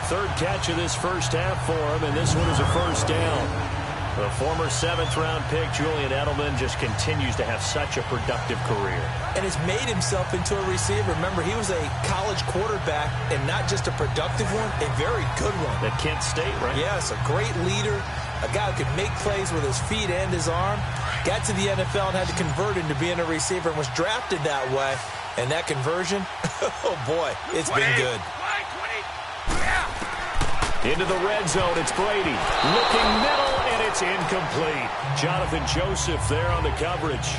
3rd catch of this 1st half for him, and this one is a 1st down. The former 7th-round pick, Julian Edelman, just continues to have such a productive career. And has made himself into a receiver. Remember, he was a college quarterback, and not just a productive one, a very good one. At Kent State, right? Yes, a great leader, a guy who could make plays with his feet and his arm. Got to the NFL and had to convert into being a receiver and was drafted that way. And that conversion, oh boy, it's been good. Into the red zone, it's Brady. Looking middle, and it's incomplete. Jonathan Joseph there on the coverage.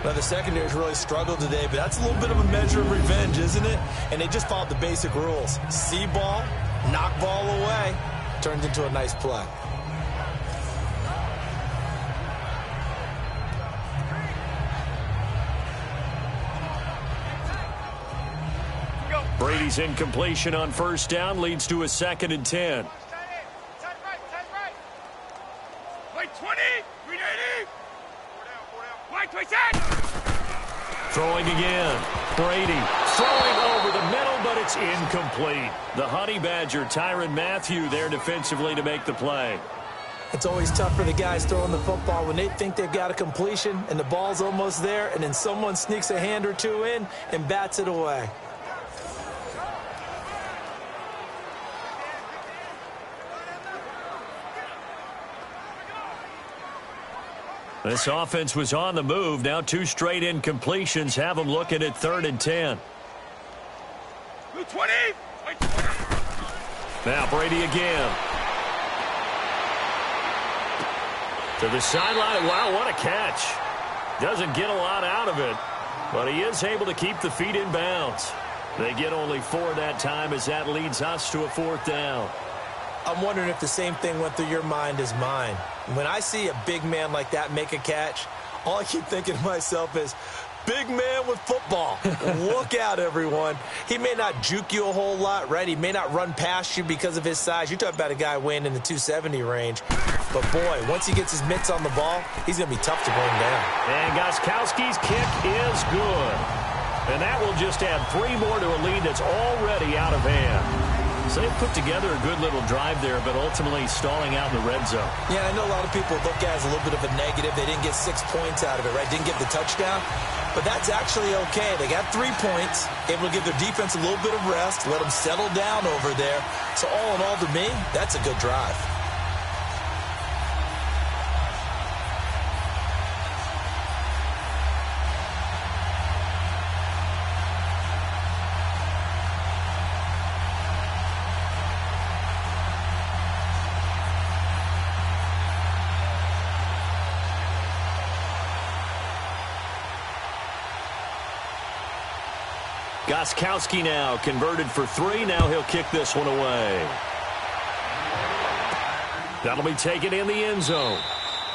Well, the secondary's really struggled today, but that's a little bit of a measure of revenge, isn't it? And they just followed the basic rules. See ball, knock ball away, turned into a nice play. Brady's incompletion on first down leads to a 2nd and 10. Throwing again. Brady throwing over the middle, but it's incomplete. The Honey Badger, Tyrann Mathieu, there defensively to make the play. It's always tough for the guys throwing the football when they think they've got a completion and the ball's almost there, and then someone sneaks a hand or two in and bats it away. This offense was on the move. Now 2 straight incompletions have them looking at 3rd and 10. 20. Now Brady again. To the sideline. Wow, what a catch. Doesn't get a lot out of it, but he is able to keep the feet in bounds. They get only 4 that time as that leads us to a 4th down. I'm wondering if the same thing went through your mind as mine. When I see a big man like that make a catch, all I keep thinking to myself is, big man with football. Look out, everyone. He may not juke you a whole lot, right? He may not run past you because of his size. You're talking about a guy weighing in the 270 range. But, boy, once he gets his mitts on the ball, he's going to be tough to bring down. And Gostkowski's kick is good. And that will just add 3 more to a lead that's already out of hand. So they've put together a good little drive there, but ultimately stalling out in the red zone. Yeah, I know a lot of people look at it as a little bit of a negative. They didn't get 6 points out of it, right? Didn't get the touchdown. But that's actually okay. They got 3 points, able to give their defense a little bit of rest, let them settle down over there. So all in all, to me, that's a good drive. Gostkowski now converted for 3. Now he'll kick this one away. That'll be taken in the end zone.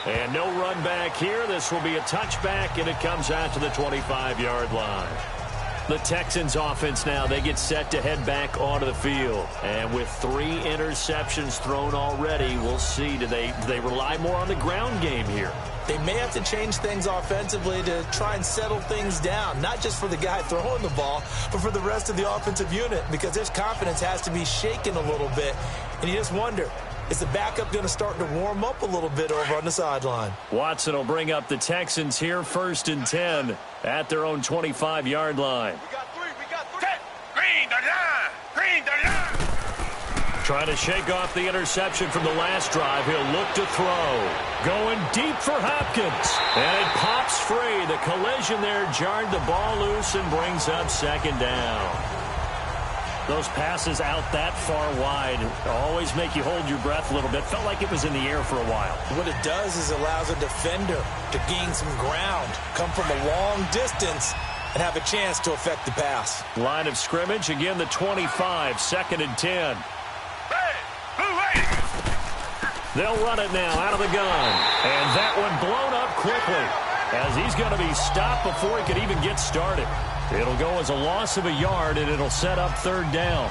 And no run back here. This will be a touchback, and it comes out to the 25-yard line. The Texans offense now, they get set to head back onto the field. And with 3 interceptions thrown already, we'll see. Do they rely more on the ground game here? They may have to change things offensively to try and settle things down, not just for the guy throwing the ball, but for the rest of the offensive unit, because their confidence has to be shaken a little bit. And you just wonder, is the backup going to start to warm up a little bit over on the sideline? Watson will bring up the Texans here, 1st and 10 at their own 25-yard line. We got 3. Green, the line. Green, the line. Trying to shake off the interception from the last drive. He'll look to throw. Going deep for Hopkins. And it pops free. The collision there jarred the ball loose and brings up 2nd down. Those passes out that far wide always make you hold your breath a little bit. Felt like it was in the air for a while. What it does is allows a defender to gain some ground, come from a long distance, and have a chance to affect the pass. Line of scrimmage, again the 25, 2nd and 10. They'll run it now out of the gun. And that one blown up quickly as he's going to be stopped before he could even get started. It'll go as a loss of a yard, and it'll set up 3rd down.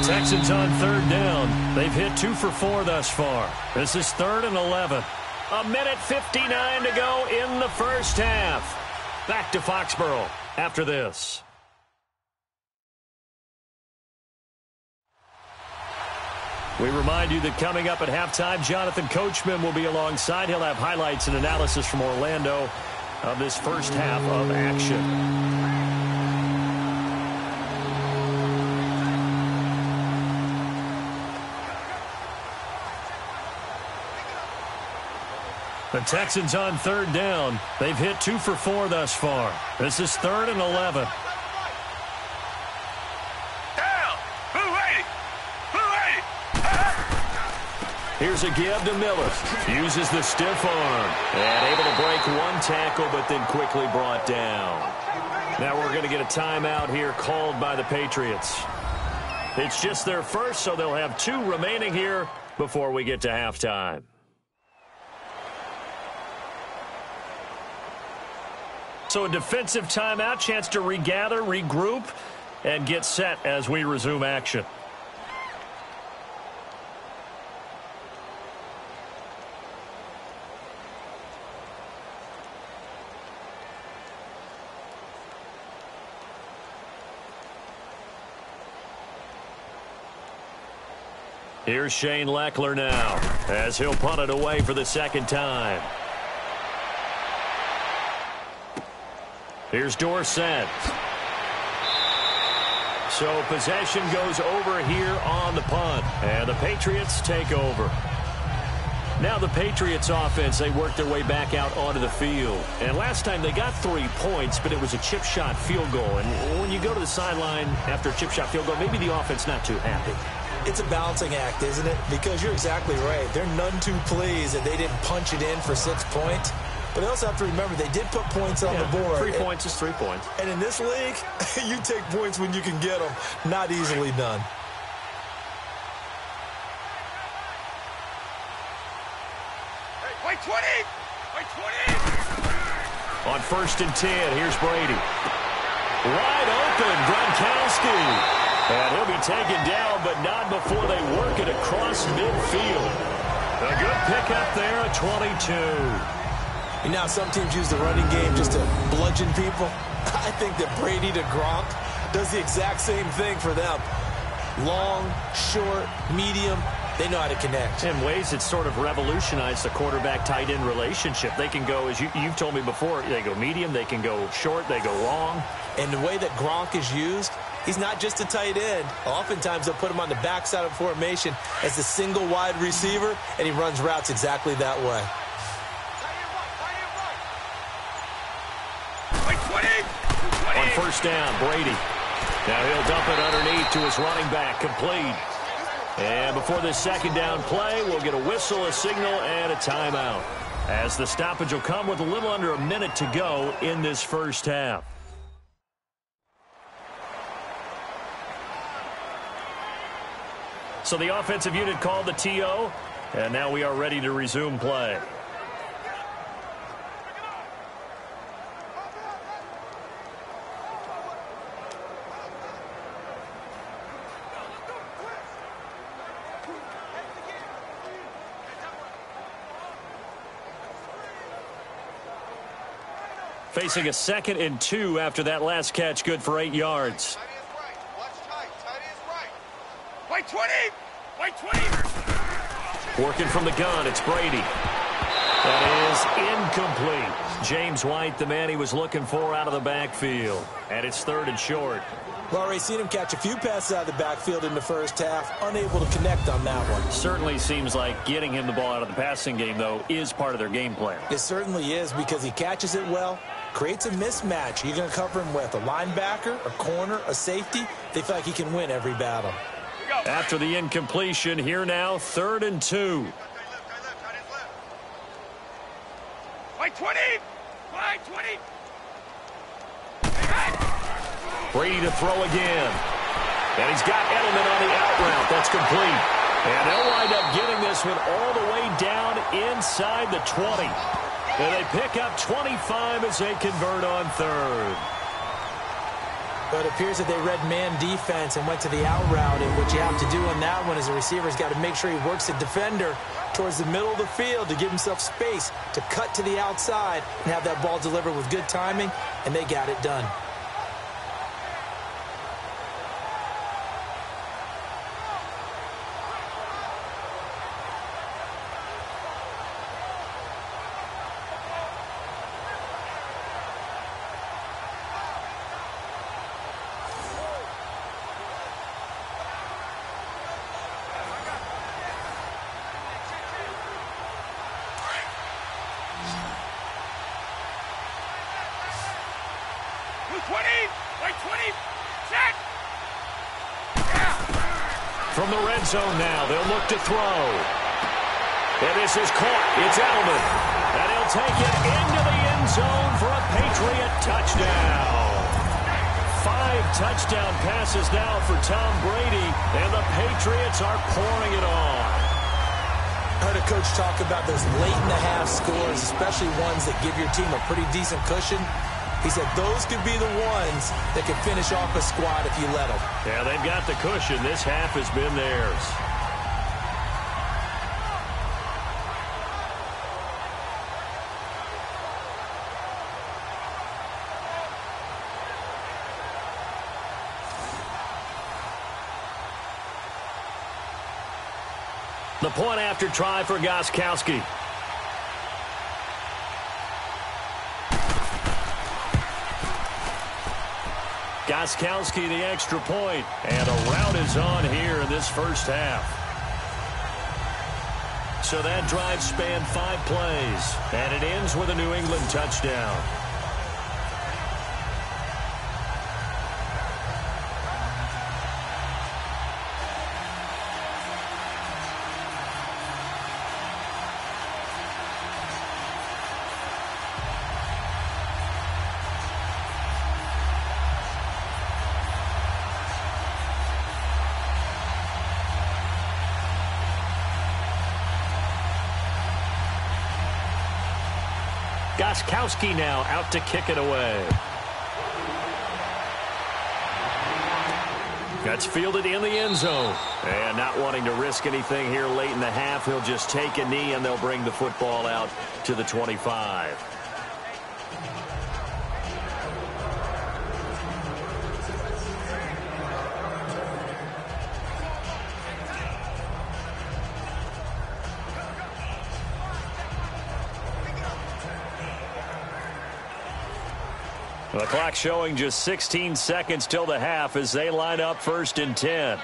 Texans on 3rd down. They've hit 2 for 4 thus far. This is 3rd and 11. 1:59 to go in the first half. Back to Foxborough after this. We remind you that coming up at halftime, Jonathan Coachman will be alongside. He'll have highlights and analysis from Orlando of this first half of action. The Texans on third down. They've hit 2 for 4 thus far. This is 3rd and 11. Here's a give to Miller. Uses the stiff arm. And able to break one tackle, but then quickly brought down. Now we're going to get a timeout here called by the Patriots. It's just their first, so they'll have 2 remaining here before we get to halftime. So a defensive timeout, chance to regather, regroup, and get set as we resume action. Here's Shane Leckler now as he'll punt it away for the second time. Here's Dorsett. So possession goes over here on the punt, and the Patriots take over. Now the Patriots offense, they work their way back out onto the field. And last time they got 3 points, but it was a chip shot field goal. And when you go to the sideline after a chip shot field goal, maybe the offense not too happy. It's a balancing act, isn't it? Because you're exactly right. They're none too pleased that they didn't punch it in for 6 points. But they also have to remember they did put points on the board. 3 points is 3 points. And in this league, you take points when you can get them. Not easily done. Hey, wait 20! Wait 20! On 1st and 10, here's Brady. Wide open, Gronkowski. And he'll be taken down, but not before they work it across midfield. A good pickup there at 22. You know, some teams use the running game just to bludgeon people. I think that Brady to Gronk does the exact same thing for them. Long, short, medium, they know how to connect. In ways it's sort of revolutionized the quarterback-tight end relationship. They can go, as you've told me before, they go medium, they can go short, they go long. And the way that Gronk is used, he's not just a tight end. Oftentimes they'll put him on the backside of formation as the single wide receiver, and he runs routes exactly that way. On 1st down, Brady. Now he'll dump it underneath to his running back, complete. And before this 2nd down play, we'll get a whistle, a signal, and a timeout, as the stoppage will come with a little under a minute to go in this first half. So the offensive unit called the TO, and now we are ready to resume play. Facing a 2nd and 2 after that last catch, good for 8 yards. Wait 20! Wait 20! Working from the gun, it's Brady. That is incomplete. James White, the man he was looking for out of the backfield. And it's 3rd and short. Well, already seen him catch a few passes out of the backfield in the first half. Unable to connect on that one. Certainly seems like getting him the ball out of the passing game, though, is part of their game plan. It certainly is, because he catches it well, creates a mismatch. You're going to cover him with a linebacker, a corner, a safety. They feel like he can win every battle. After the incompletion, here now, 3rd and 2. Wait 20! Wait 20! Brady to throw again. And he's got Edelman on the out route. That's complete. And they'll wind up getting this one all the way down inside the 20. And they pick up 25 as they convert on 3rd. But it appears that they read man defense and went to the out route. And what you have to do on that one is the receiver's got to make sure he works the defender towards the middle of the field to give himself space to cut to the outside and have that ball delivered with good timing, and they got it done. From the red zone now, they'll look to throw. And this is caught. It's Edelman. And he'll take it into the end zone for a Patriot touchdown. 5 touchdown passes now for Tom Brady, and the Patriots are pouring it on. I heard a coach talk about those late-in-the-half scores, especially ones that give your team a pretty decent cushion. He said those could be the ones that could finish off a squad if you let them. Yeah, they've got the cushion. This half has been theirs. The point after try for Gostkowski. Gostkowski the extra point, and a rout is on here in this first half. So that drive spanned 5 plays, and it ends with a New England touchdown. Gostkowski now out to kick it away. That's fielded in the end zone. And not wanting to risk anything here late in the half, he'll just take a knee and they'll bring the football out to the 25. The clock showing just 16 seconds till the half as they line up 1st and 10.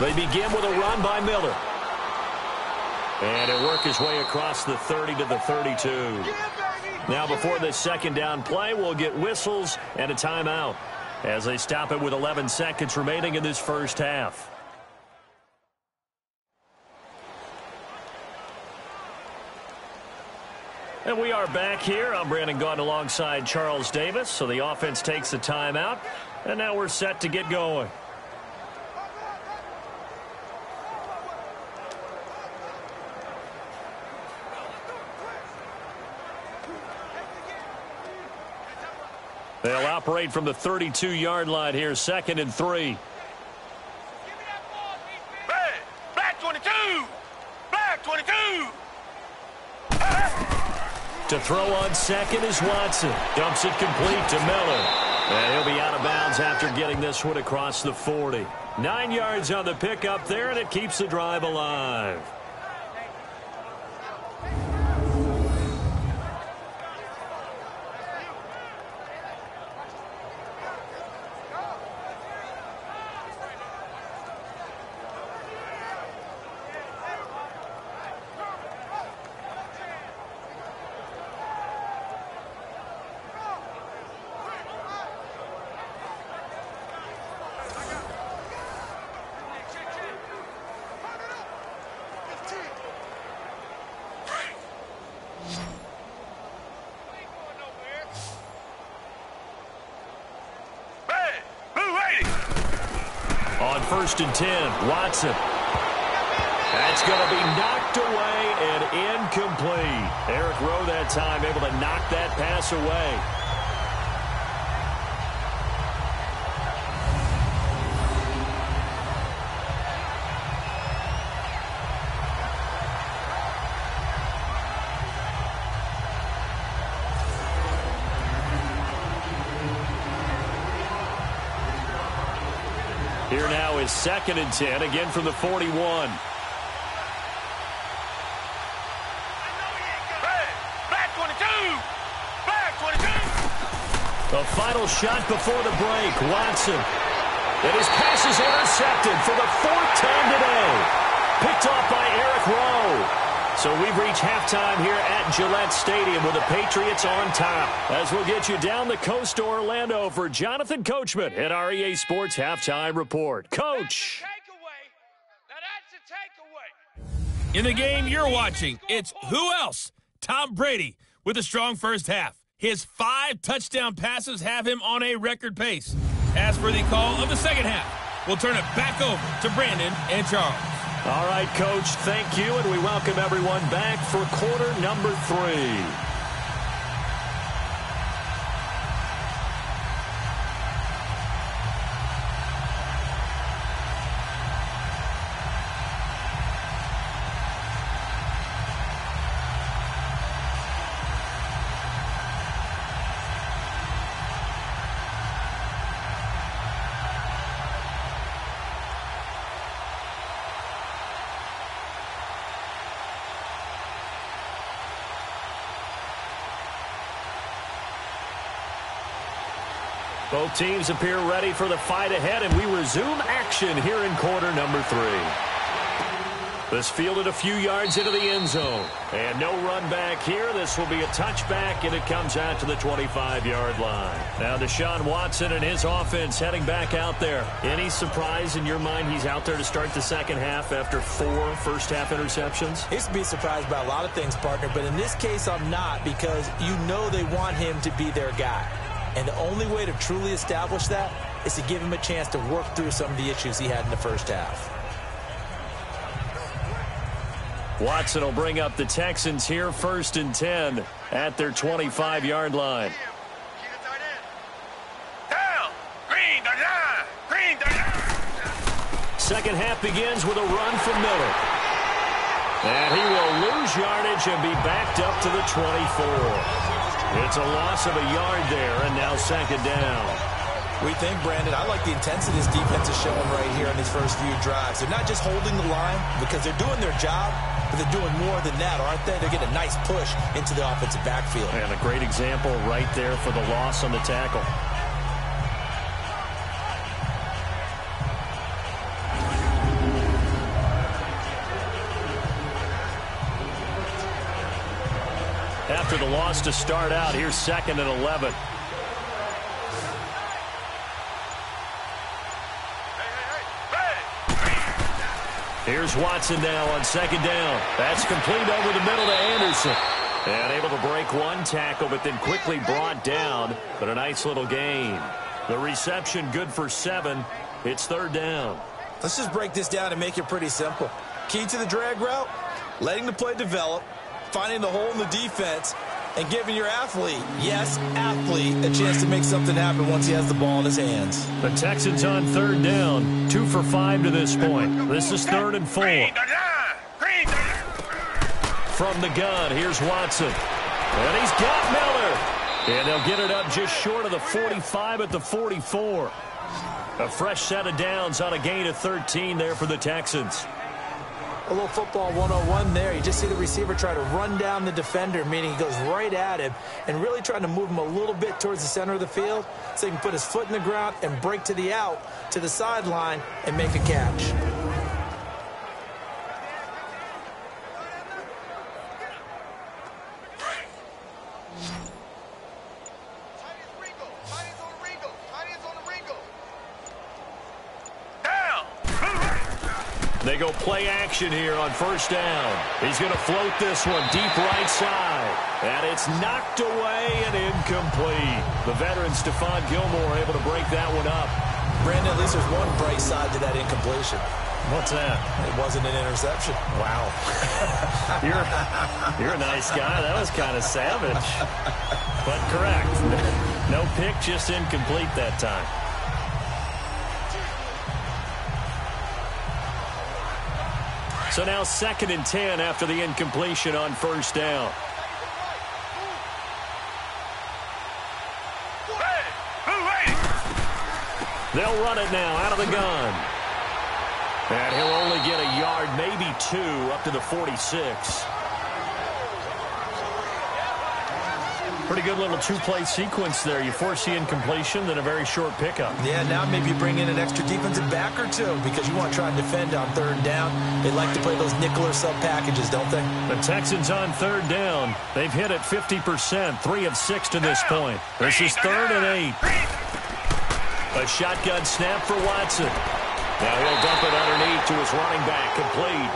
They begin with a run by Miller. And it worked his way across the 30 to the 32. Now before this second down play, we'll get whistles and a timeout as they stop it with 11 seconds remaining in this first half. And we are back here. I'm Brandon Gaudin alongside Charles Davis. So the offense takes a timeout. And now we're set to get going. They'll operate from the 32-yard line here, 2nd and 3. Black 22! Black 22! To throw on second is Watson. Dumps it complete to Miller. And he'll be out of bounds after getting this one across the 40. 9 yards on the pickup there, and it keeps the drive alive. On 1st and 10, Watson. That's going to be knocked away and incomplete. Eric Rowe that time able to knock that pass away. Here now is 2nd and 10, again from the 41. Black 22! Black 22! The final shot before the break, Watson. And his pass is intercepted for the 4th time today. Picked off by Eric Rowe. So So we've reached halftime here at Gillette Stadium with the Patriots on top. As we'll get you down the coast to Orlando for Jonathan Coachman at our EA Sports Halftime Report. Coach. In the game you're watching, it's who else? Tom Brady with a strong first half. His 5 touchdown passes have him on a record pace. As for the call of the second half, we'll turn it back over to Brandon and Charles. All right, Coach, thank you, and we welcome everyone back for quarter number 3. Both teams appear ready for the fight ahead, and we resume action here in quarter number 3. This fielded a few yards into the end zone. And no run back here. This will be a touchback, and it comes out to the 25-yard line. Now Deshaun Watson and his offense heading back out there. Any surprise in your mind he's out there to start the second half after 4 first-half interceptions? He's to be surprised by a lot of things, partner, but in this case I'm not, because you know they want him to be their guy. And the only way to truly establish that is to give him a chance to work through some of the issues he had in the first half. Watson will bring up the Texans here, 1st and 10 at their 25-yard line. Down. Green, green, Second half begins with a run from Miller. And he will lose yardage and be backed up to the 24. It's a loss of a yard there, and now second down. We think, Brandon, I like the intensity this defense is showing right here in these first few drives. They're not just holding the line because they're doing their job, but they're doing more than that, aren't they? They're getting a nice push into the offensive backfield. And a great example right there for the loss on the tackle. After the loss to start out, here's 2nd and 11. Here's Watson now on 2nd down. That's complete over the middle to Anderson. And able to break one tackle, but then quickly brought down. But a nice little gain. The reception good for 7. It's 3rd down. Let's just break this down and make it pretty simple. Key to the drag route, letting the play develop, finding the hole in the defense, and giving your athlete, yes, athlete, a chance to make something happen once he has the ball in his hands. The Texans on 3rd down, 2 for 5 to this point. This is 3rd and 4. From the gun, here's Watson. And he's got Miller. And they'll get it up just short of the 45 at the 44. A fresh set of downs on a gain of 13 there for the Texans. A little football 101 there. You just see the receiver try to run down the defender, meaning he goes right at him and really trying to move him a little bit towards the center of the field so he can put his foot in the ground and break to the out, to the sideline, and make a catch. They go play action here on 1st down. He's going to float this one deep right side. And it's knocked away and incomplete. The veteran Stephon Gilmore able to break that one up. Brandon, at least there's one bright side to that incompletion. What's that? It wasn't an interception. Wow. You're a nice guy. That was kind of savage. But correct. No pick, just incomplete that time. So now 2nd and 10 after the incompletion on 1st down. They'll run it now out of the gun. And he'll only get a yard, maybe 2, up to the 46. Pretty good little two-play sequence there. You force the incompletion, then a very short pickup. Yeah, now maybe you bring in an extra defensive back or two because you want to try and defend on third down. They like to play those nickel or sub packages, don't they? The Texans on third down. They've hit it 50%, 3 of 6 to this point. This is 3rd and 8. A shotgun snap for Watson. Now he'll dump it underneath to his running back, complete.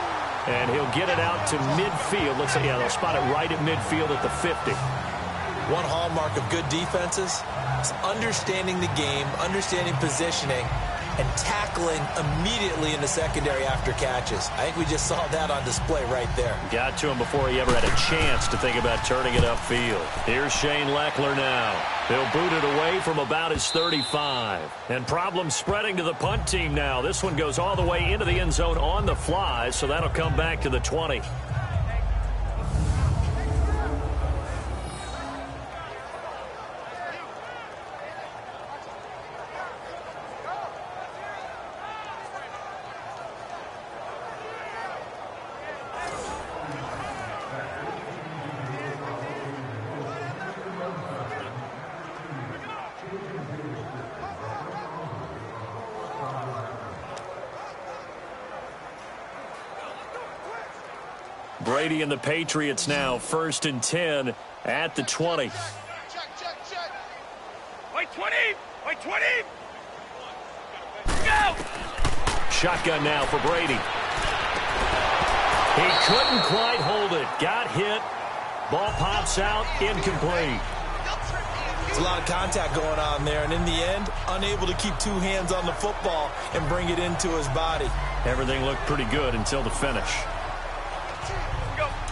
And he'll get it out to midfield. Looks like, yeah, they'll spot it right at midfield at the 50. One hallmark of good defenses is understanding the game, understanding positioning, and tackling immediately in the secondary after catches. I think we just saw that on display right there. Got to him before he ever had a chance to think about turning it upfield. Here's Shane Leckler now. He'll boot it away from about his 35. And problems spreading to the punt team now. This one goes all the way into the end zone on the fly, so that'll come back to the 20. Brady and the Patriots now 1st and 10 at the 20. Check. Wait 20. Wait 20. Go. Shotgun now for Brady. He couldn't quite hold it. Got hit. Ball pops out. Incomplete. There's a lot of contact going on there, and in the end, unable to keep 2 hands on the football and bring it into his body. Everything looked pretty good until the finish.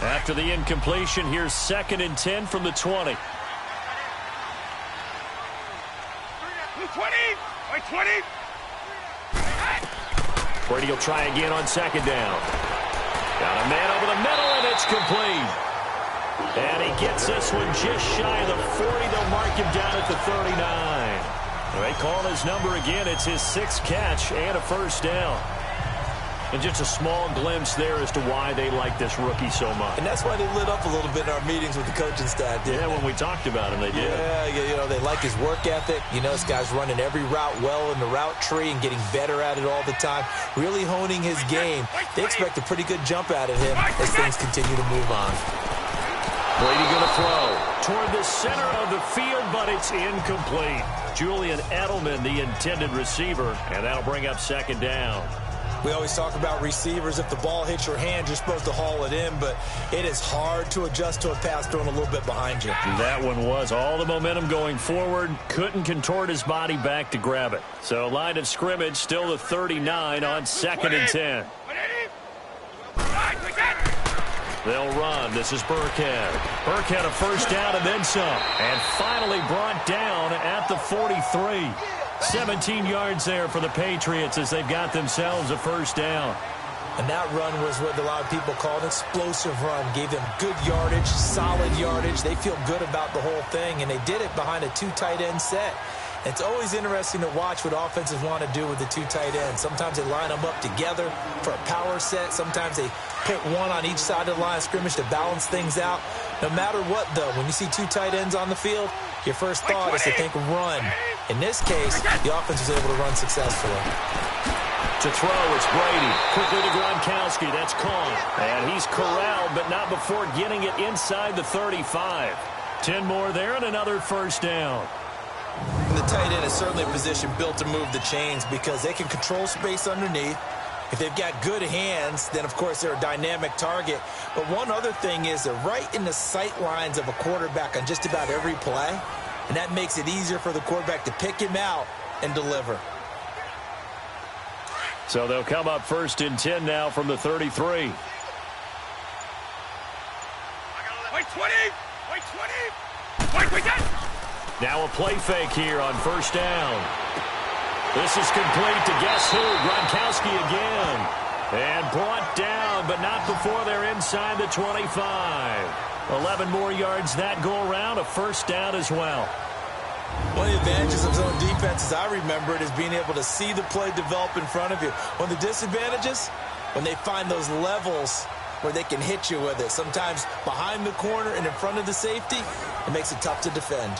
After the incompletion, here's 2nd and 10 from the 20. 20. Wait 20. Brady will try again on 2nd down. Got a man over the middle, and it's complete. And he gets this one just shy of the 40. They'll mark him down at the 39. They call his number again. It's his 6th catch and a 1st down. And just a small glimpse there as to why they like this rookie so much. And that's why they lit up a little bit in our meetings with the coaching staff, didn't they? When we talked about him, they did. Yeah, you know, they like his work ethic. You know, this guy's running every route well in the route tree and getting better at it all the time, really honing his game. They expect a pretty good jump out of him as things continue to move on. Brady going to throw toward the center of the field, but it's incomplete. Julian Edelman, the intended receiver, and that'll bring up 2nd down. We always talk about receivers. If the ball hits your hand, you're supposed to haul it in, but it is hard to adjust to a pass thrown a little bit behind you. That one was all the momentum going forward. Couldn't contort his body back to grab it. So line of scrimmage still the 39 on 2nd and 10. They'll run. This is Burkhead. Burkhead a 1st down and then some. And finally brought down at the 43. 17 yards there for the Patriots as they've got themselves a 1st down. And that run was what a lot of people call an explosive run. Gave them good yardage, solid yardage. They feel good about the whole thing, and they did it behind a 2 tight end set. It's always interesting to watch what offenses want to do with the 2 tight ends. Sometimes they line them up together for a power set. Sometimes they put one on each side of the line of scrimmage to balance things out. No matter what, though, when you see 2 tight ends on the field, your first thought is to think run. In this case, the offense was able to run successfully. To throw, it's Brady. Quickly to Gronkowski. That's caught. And he's corralled, but not before getting it inside the 35. 10 more there and another 1st down. And the tight end is certainly a position built to move the chains because they can control space underneath. If they've got good hands, then, of course, they're a dynamic target. But one other thing is they're right in the sight lines of a quarterback on just about every play, and that makes it easier for the quarterback to pick him out and deliver. So they'll come up 1st and 10 now from the 33. Wait 20. Wait 20. Wait 10. Now a play fake here on 1st down. This is complete to guess who? Gronkowski again. And brought down, but not before they're inside the 25. 11 more yards that go around, a 1st down as well. One of the advantages of zone defense, as I remember it, is being able to see the play develop in front of you. One of the disadvantages, when they find those levels where they can hit you with it. Sometimes behind the corner and in front of the safety, it makes it tough to defend.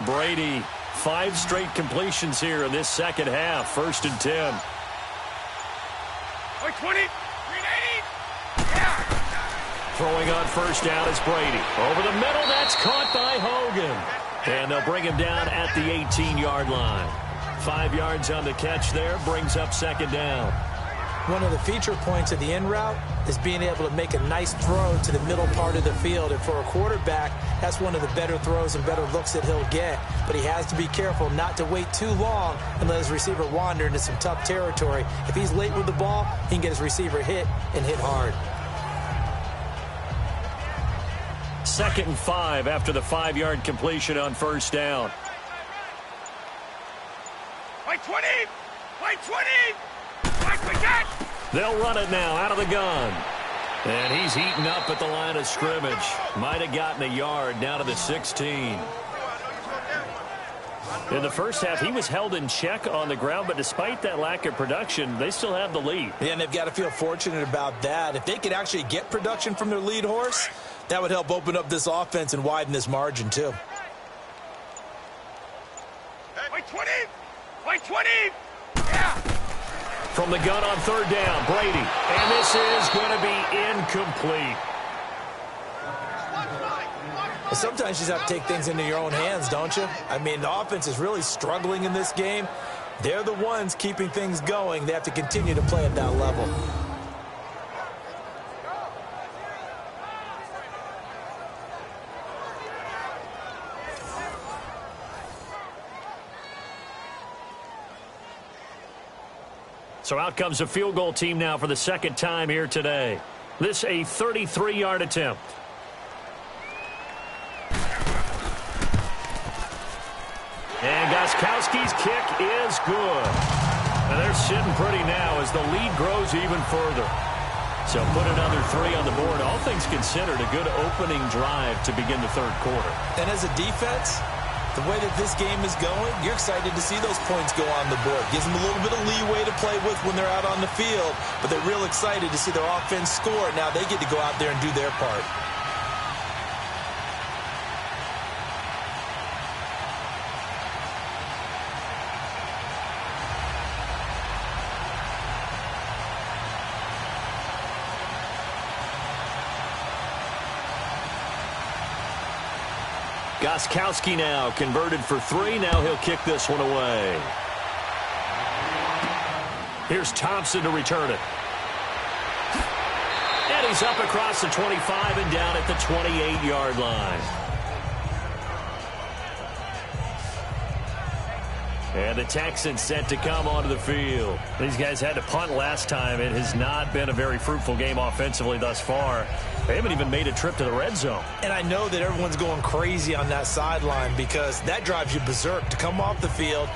Brady, 5 straight completions here in this second half. 1st and 10. 20. Throwing on 1st down is Brady. Over the middle, that's caught by Hogan. And they'll bring him down at the 18-yard line. 5 yards on the catch there, brings up 2nd down. One of the feature points of the in route is being able to make a nice throw to the middle part of the field. And for a quarterback, that's one of the better throws and better looks that he'll get. But he has to be careful not to wait too long and let his receiver wander into some tough territory. If he's late with the ball, he can get his receiver hit and hit hard. 2nd and 5 after the 5-yard completion on 1st down. White 20! White 20! White forget! They'll run it now out of the gun. And he's heating up at the line of scrimmage. Might have gotten a yard down to the 16. In the first half, he was held in check on the ground, but despite that lack of production, they still have the lead. Yeah, and they've got to feel fortunate about that. If they could actually get production from their lead horse, that would help open up this offense and widen this margin, too. White 20! White 20! Yeah! From the gun on 3rd down, Brady. And this is going to be incomplete. Sometimes you just have to take things into your own hands, don't you? I mean, the offense is really struggling in this game. They're the ones keeping things going. They have to continue to play at that level. So out comes a field goal team now for the 2nd time here today. This a 33-yard attempt. And Gostkowski's kick is good. And they're sitting pretty now as the lead grows even further. So put another 3 on the board. All things considered, a good opening drive to begin the 3rd quarter. And as a defense, the way that this game is going, you're excited to see those points go on the board. Gives them a little bit of leeway to play with when they're out on the field, but they're real excited to see their offense score. Now they get to go out there and do their part. Gostkowski now converted for 3. Now he'll kick this one away. Here's Thompson to return it. And he's up across the 25 and down at the 28-yard line. And the Texans set to come onto the field. These guys had to punt last time. It has not been a very fruitful game offensively thus far. They haven't even made a trip to the red zone. And I know that everyone's going crazy on that sideline because that drives you berserk to come off the field,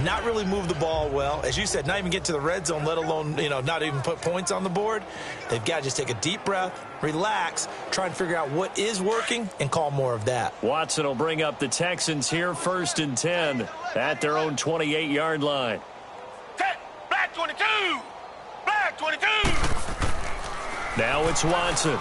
not really move the ball well. As you said, not even get to the red zone, let alone, not even put points on the board. They've got to just take a deep breath, relax, try and figure out what is working, and call more of that. Watson will bring up the Texans here, 1st and 10 at their own 28-yard line. Black 22! Black 22! Now it's Watson.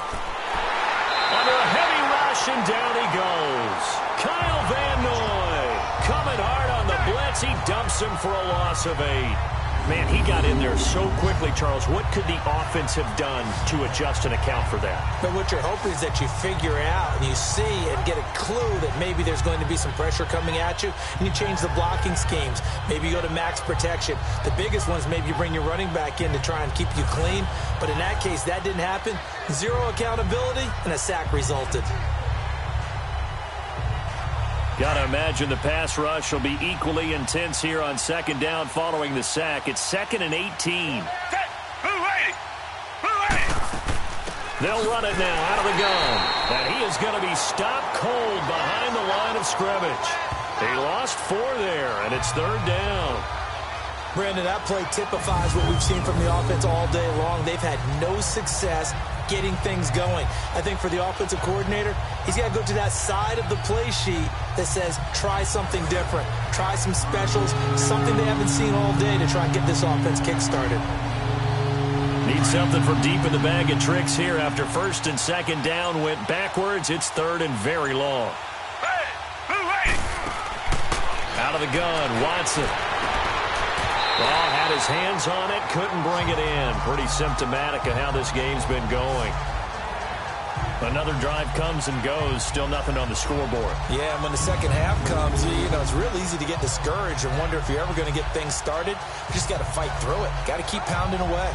Under a heavy rush, and down he goes. Kyle Van Noy coming hard on the blitz. He dumps him for a loss of 8. Man, he got in there so quickly, Charles. What could the offense have done to adjust and account for that? But what you're hoping is that you figure out and you see and get a clue that maybe there's going to be some pressure coming at you, and you change the blocking schemes. Maybe you go to max protection. The biggest one is maybe you bring your running back in to try and keep you clean. But in that case, that didn't happen. 0 accountability, and a sack resulted. Got to imagine the pass rush will be equally intense here on 2nd down following the sack. It's 2nd and 18. They'll run it now out of the gun. And he is going to be stopped cold behind the line of scrimmage. He lost 4 there, and it's 3rd down. Brandon, that play typifies what we've seen from the offense all day long. They've had no success getting things going. I think for the offensive coordinator, he's got to go to that side of the play sheet that says try something different, try some specials, something they haven't seen all day to try and get this offense kick-started. Need something from deep in the bag of tricks here after first and second down went backwards. It's third and very long. Out of the gun, Watson. Ball had his hands on it, couldn't bring it in. Pretty symptomatic of how this game's been going. Another drive comes and goes, still nothing on the scoreboard. Yeah, and when the second half comes, it's real easy to get discouraged and wonder if you're ever going to get things started. You just got to fight through it. Got to keep pounding away.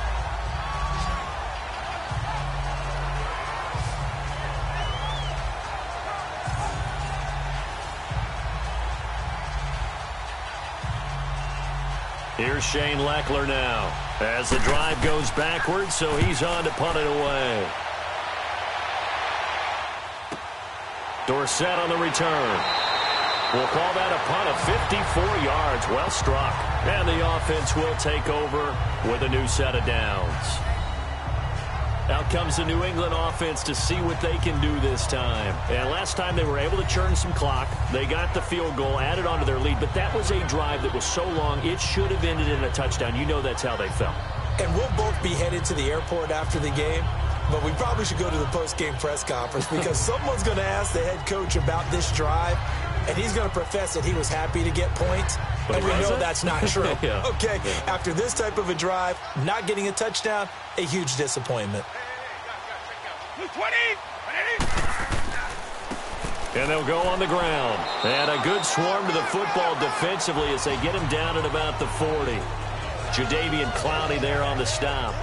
Here's Shane Leckler now as the drive goes backwards, so he's on to punt it away. Dorsett on the return. We'll call that a punt of 54 yards. Well struck. And the offense will take over with a new set of downs. Out comes the New England offense to see what they can do this time. And last time they were able to churn some clock. They got the field goal, added on to their lead. But that was a drive that was so long, it should have ended in a touchdown. You know that's how they felt. And we'll both be headed to the airport after the game. But we probably should go to the post-game press conference because someone's going to ask the head coach about this drive, and he's going to profess that he was happy to get points. But we know that's not true. Yeah. Okay, after this type of a drive, not getting a touchdown, a huge disappointment. And they'll go on the ground. And a good swarm to the football defensively as they get him down at about the 40. Jadeveon Clowney there on the stop.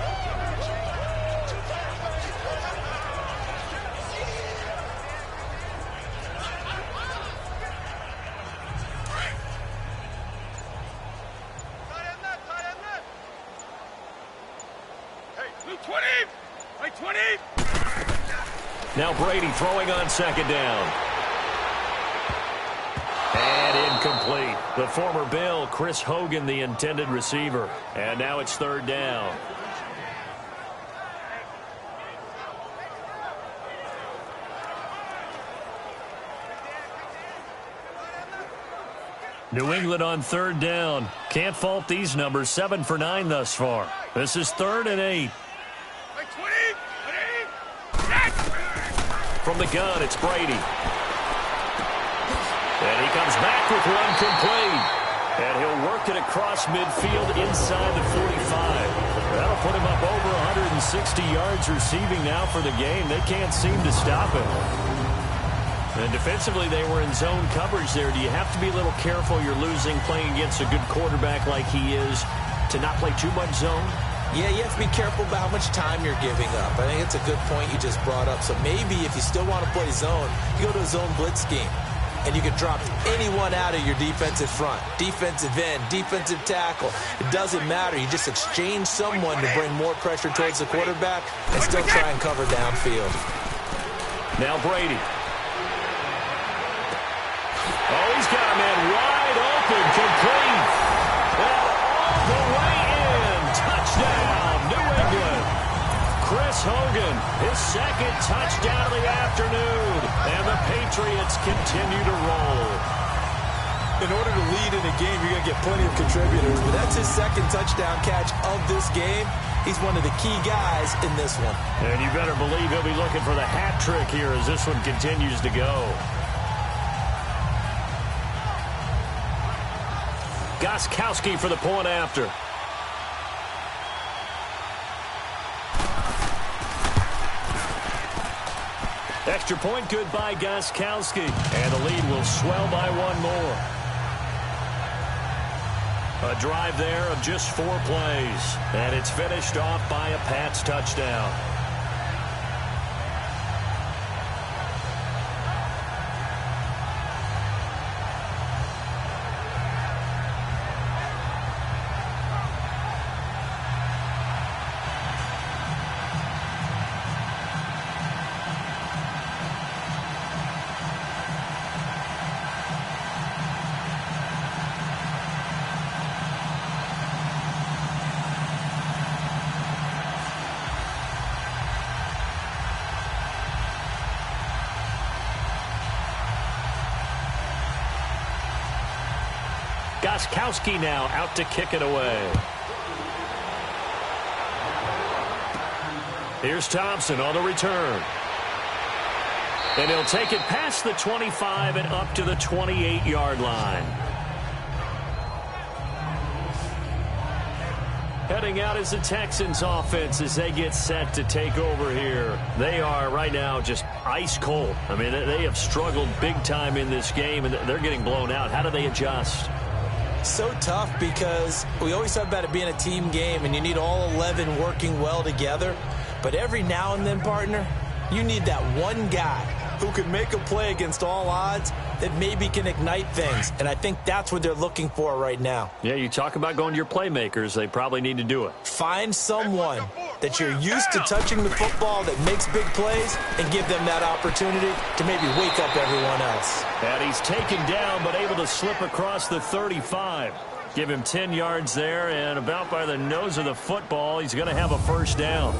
Now Brady throwing on second down. And incomplete. The former Bill, Chris Hogan, the intended receiver. And now it's third down. New England on third down. Can't fault these numbers. 7 for 9 thus far. This is 3rd and 8. From the gun, it's Brady. And he comes back with one complete. And he'll work it across midfield inside the 45. That'll put him up over 160 yards receiving now for the game. They can't seem to stop him. And defensively, they were in zone coverage there. Do you have to be a little careful? You're losing playing against a good quarterback like he is to not play too much zone? Yeah, you have to be careful about how much time you're giving up. I think it's a good point you just brought up. So maybe if you still want to play zone, you go to a zone blitz scheme. And you can drop anyone out of your defensive front. Defensive end, defensive tackle. It doesn't matter. You just exchange someone to bring more pressure towards the quarterback and still try and cover downfield. Now Brady. Oh, he's got a man wide open, complete. And all the way in. Touchdown, New England. Chris Hogan, his second touchdown of the afternoon. And the Patriots continue to roll. In order to lead in a game, you're going to get plenty of contributors. But that's his second touchdown catch of this game. He's one of the key guys in this one. And you better believe he'll be looking for the hat trick here as this one continues to go. Gostkowski for the point after. Extra point good by Gostkowski. And the lead will swell by one more. A drive there of just 4 plays. And it's finished off by a Pats touchdown. Gostkowski now out to kick it away. Here's Thompson on the return. And he'll take it past the 25 and up to the 28-yard line. Heading out is the Texans offense as they get set to take over here. They are right now just ice cold. I mean, they have struggled big time in this game, and they're getting blown out. How do they adjust? So tough because we always talk about it being a team game, and you need all 11 working well together. But every now and then, partner, you need that one guy who can make a play against all odds that maybe can ignite things. And I think that's what they're looking for right now. Yeah, you talk about going to your playmakers. They probably need to do it. Find someone that you're used to touching the football that makes big plays and give them that opportunity to maybe wake up everyone else. And he's taken down but able to slip across the 35. Give him 10 yards there, and about by the nose of the football, he's going to have a first down.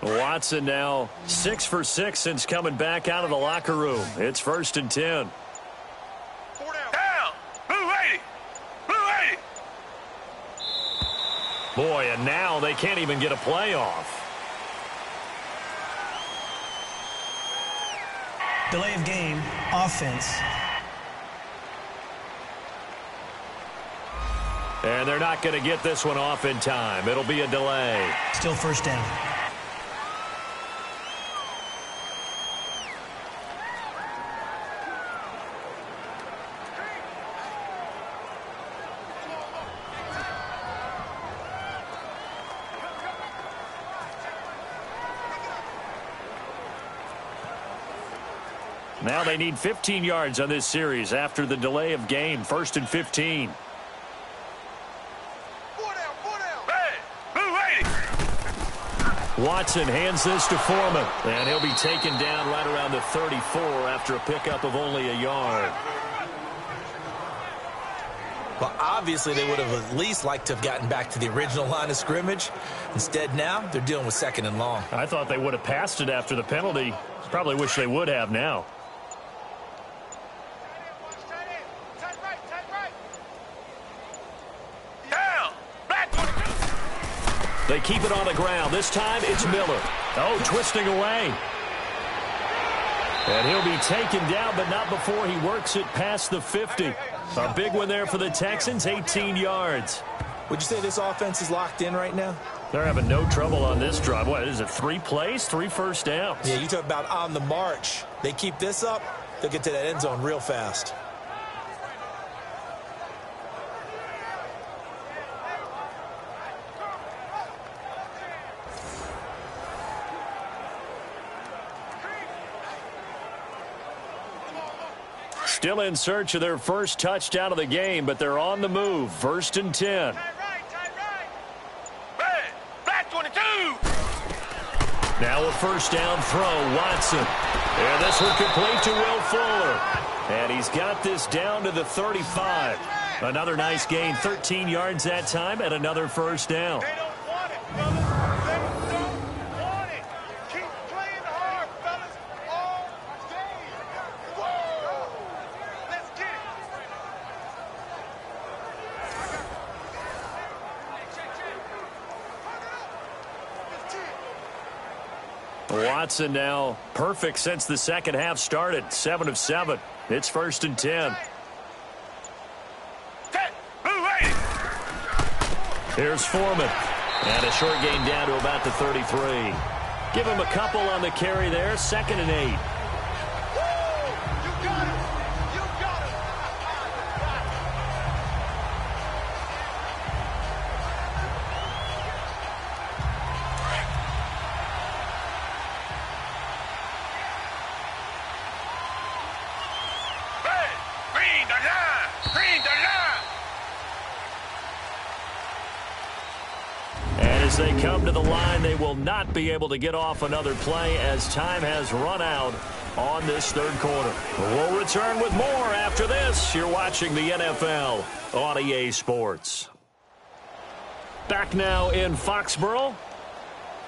Watson now 6 for 6 since coming back out of the locker room. It's 1st and 10. Down. Blue 80. Blue 80. Boy, and now they can't even get a play off. Delay of game, offense. And they're not going to get this one off in time. It'll be a delay. Still first down. Now they need 15 yards on this series after the delay of game. 1st and 15. Watson hands this to Foreman, and he'll be taken down right around the 34 after a pickup of only a yard. Well, obviously they would have at least liked to have gotten back to the original line of scrimmage. Instead now, they're dealing with 2nd and long. I thought they would have passed it after the penalty. Probably wish they would have now. They keep it on the ground. This time it's Miller. Oh, twisting away. And he'll be taken down, but not before he works it past the 50. A big one there for the Texans, 18 yards. Would you say this offense is locked in right now? They're having no trouble on this drive. What is it, 3 plays, 3 first downs? Yeah, you talk about on the march. They keep this up, they'll get to that end zone real fast. Still in search of their first touchdown of the game, but they're on the move. 1st and 10. Now a first down throw, Watson. And this one complete to Will Fuller. And he's got this down to the 35. Another nice gain, 13 yards that time, and another first down. They don't want it, fellas. They don't want it. Keep playing hard, fellas, all day. Whoa! Let's get it. Watson now perfect since the second half started. 7 of 7. It's 1st and 10. Here's Foreman. And a short gain down to about the 33. Give him a couple on the carry there. 2nd and 8. As they come to the line, they will not be able to get off another play as time has run out on this 3rd quarter. We'll return with more after this. You're watching the NFL on EA Sports. Back now in Foxborough.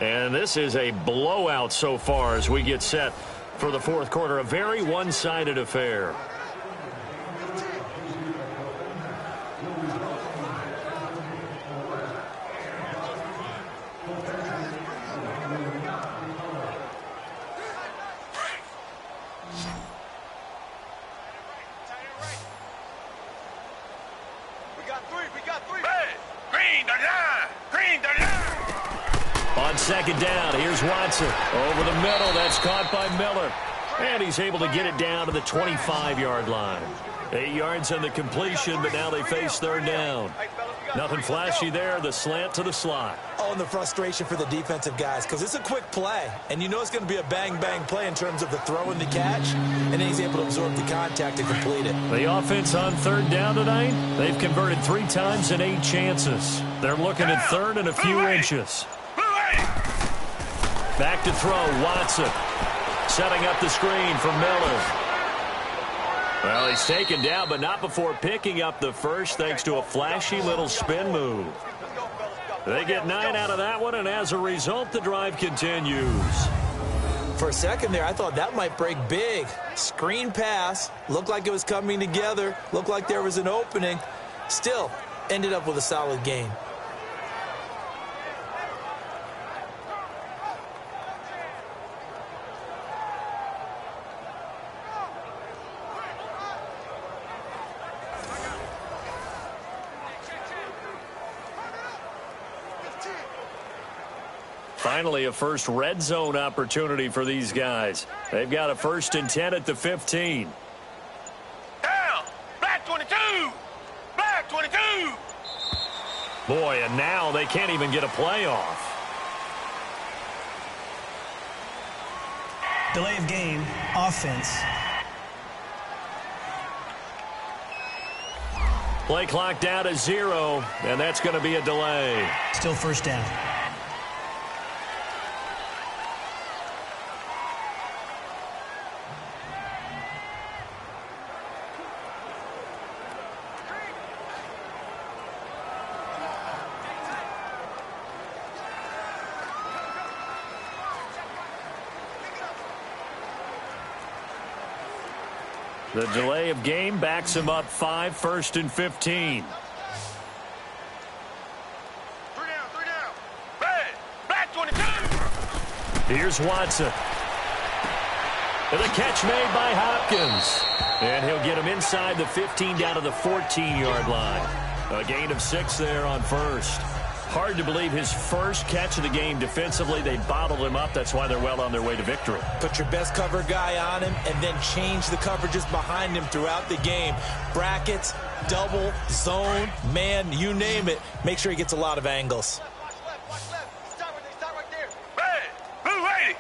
And this is a blowout so far as we get set for the fourth quarter. A very one-sided affair. On second down, here's Watson. Over the middle, that's caught by Miller. And he's able to get it down to the 25-yard line. 8 yards on the completion, but now they face third down. Nothing flashy there, the slant to the slot. Oh, and the frustration for the defensive guys, because it's a quick play. And you know it's going to be a bang-bang play in terms of the throw and the catch. And then he's able to absorb the contact and complete it. The offense on third down tonight, they've converted 3 times in 8 chances. They're looking at third and a few inches. Back to throw, Watson. Setting up the screen for Miller. Well, he's taken down, but not before picking up the first thanks to a flashy little spin move. They get 9 out of that one, and as a result, the drive continues. For a second there, I thought that might break big. Screen pass. Looked like it was coming together. Looked like there was an opening. Still, ended up with a solid game. Finally, a first red zone opportunity for these guys. They've got a 1st and 10 at the 15. Down! Black 22! Black 22! Boy, and now they can't even get a play off. Delay of game, offense. Play clock down to 0, and that's going to be a delay. Still first down. The delay of game backs him up 5, 1st and 15. 3 down. Red! Black 22! Here's Watson. And the catch made by Hopkins. And he'll get him inside the 15 down to the 14-yard line. A gain of 6 there on first. Hard to believe his first catch of the game defensively. They bottled him up. That's why they're well on their way to victory. Put your best cover guy on him and then change the coverages behind him throughout the game. Brackets, double, zone, man, you name it. Make sure he gets a lot of angles. Watch left. Stop right there. Red! Blue 80!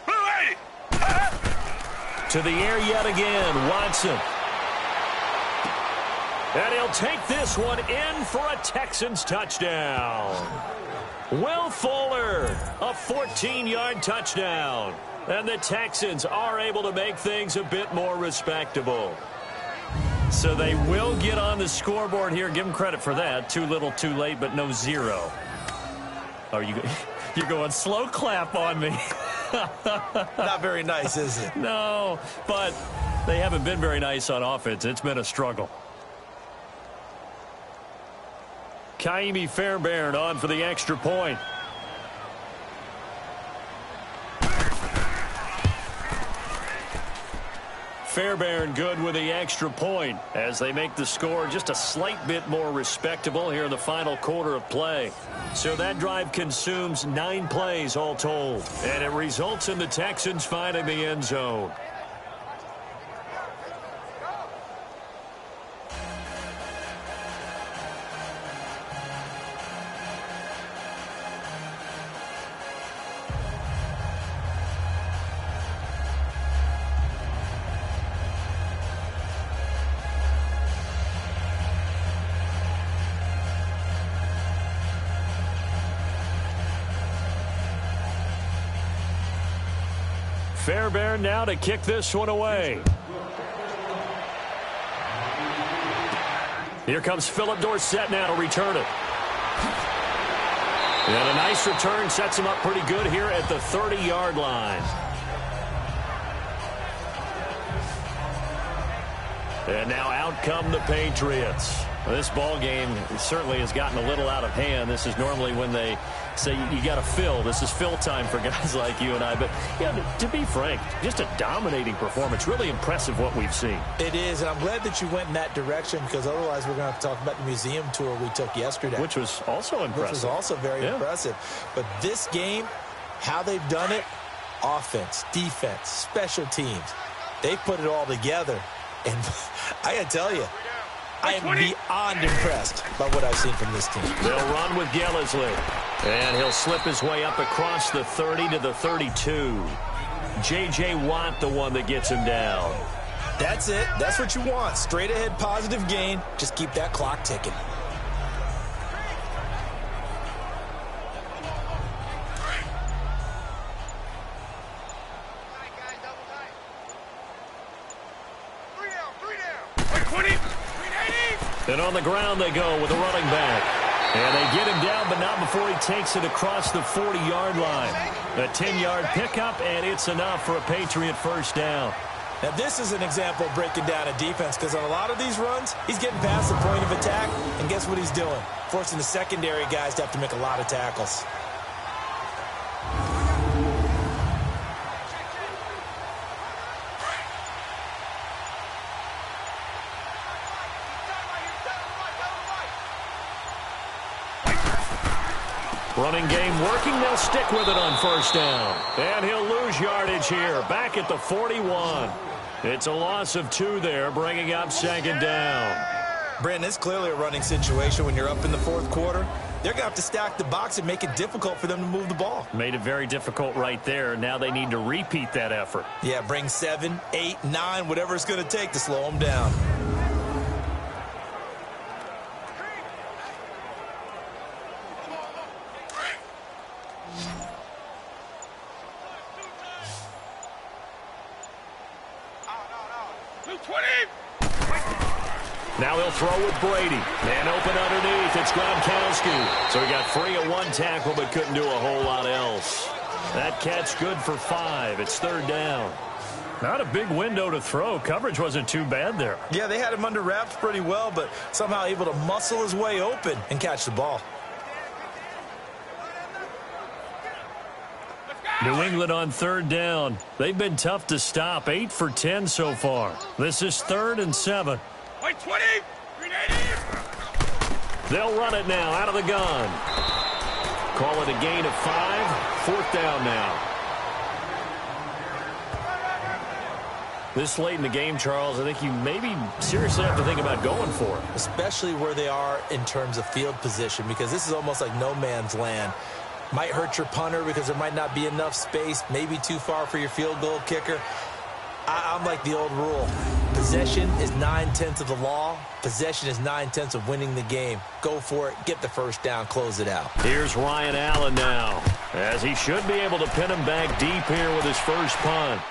Blue 80! To the air yet again, Watson. And he'll take this one in for a Texans touchdown. Will Fuller, a 14-yard touchdown. And the Texans are able to make things a bit more respectable. So they will get on the scoreboard here. Give them credit for that. Too little, too late, but no 0. Are you're going slow clap on me. Not very nice, is it? No, but they haven't been very nice on offense. It's been a struggle. Kaimi Fairbairn on for the extra point. Fairbairn good with the extra point as they make the score just a slight bit more respectable here in the final quarter of play. So that drive consumes 9 plays all told, and it results in the Texans finding the end zone. Fairbairn now to kick this one away. Here comes Philip Dorsett now to return it. And a nice return sets him up pretty good here at the 30-yard line. And now out come the Patriots. Well, this ball game certainly has gotten a little out of hand. This is normally when they say you got to fill. This is fill time for guys like you and I. But, yeah, to be frank, just a dominating performance. Really impressive what we've seen. It is, and I'm glad that you went in that direction because otherwise we're going to have to talk about the museum tour we took yesterday. Which was also impressive. Which was also very impressive. But this game, how they've done it, offense, defense, special teams, they put it all together. And I got to tell you, I am beyond impressed by what I've seen from this team. They'll run with Gillisley. And he'll slip his way up across the 30 to the 32. J.J. Watt, the one that gets him down. That's it. That's what you want. Straight ahead positive gain. Just keep that clock ticking. And on the ground they go with a running back. And they get him down, but not before he takes it across the 40-yard line. A 10-yard pickup, and it's enough for a Patriot first down. Now, this is an example of breaking down a defense because on a lot of these runs, he's getting past the point of attack, and guess what he's doing? Forcing the secondary guys to have to make a lot of tackles. Running game working. They'll stick with it on first down. And he'll lose yardage here. Back at the 41. It's a loss of 2 there, bringing up second down. Brandon, it's clearly a running situation when you're up in the fourth quarter. They're going to have to stack the box and make it difficult for them to move the ball. Made it very difficult right there. Now they need to repeat that effort. Yeah, bring 7, 8, 9, whatever it's going to take to slow them down. Now he'll throw with Brady. And open underneath. It's Gronkowski. So he got free of 1 tackle but couldn't do a whole lot else. That catch good for 5. It's third down. Not a big window to throw. Coverage wasn't too bad there. Yeah, they had him under wraps pretty well, but somehow able to muscle his way open and catch the ball. New England on third down. They've been tough to stop. 8 for 10 so far. This is 3rd and 7. Wait, 20. They'll run it now out of the gun. Call it a gain of 5. 4th down now. This late in the game, Charles, I think you maybe seriously have to think about going for it. Especially where they are in terms of field position, because this is almost like no man's land. Might hurt your punter because there might not be enough space, maybe too far for your field goal kicker. I'm like the old rule. Possession is 9/10 of the law. Possession is 9/10 of winning the game. Go for it. Get the first down. Close it out. Here's Ryan Allen now, as he should be able to pin him back deep here with his first punt.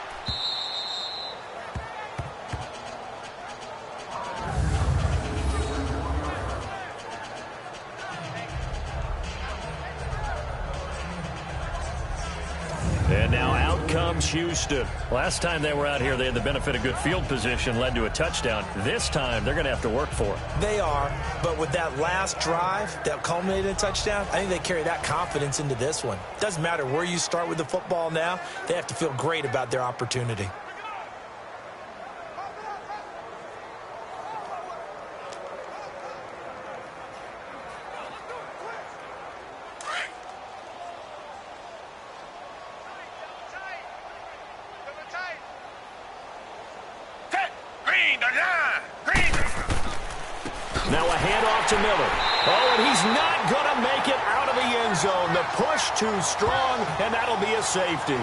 And now out comes Houston. Last time they were out here, they had the benefit of good field position, led to a touchdown. This time, they're going to have to work for it. They are, but with that last drive that culminated in a touchdown, I think they carry that confidence into this one. Doesn't matter where you start with the football now, they have to feel great about their opportunity. Now a handoff to Miller. Oh, and he's not going to make it out of the end zone. The push too strong, and that'll be a safety.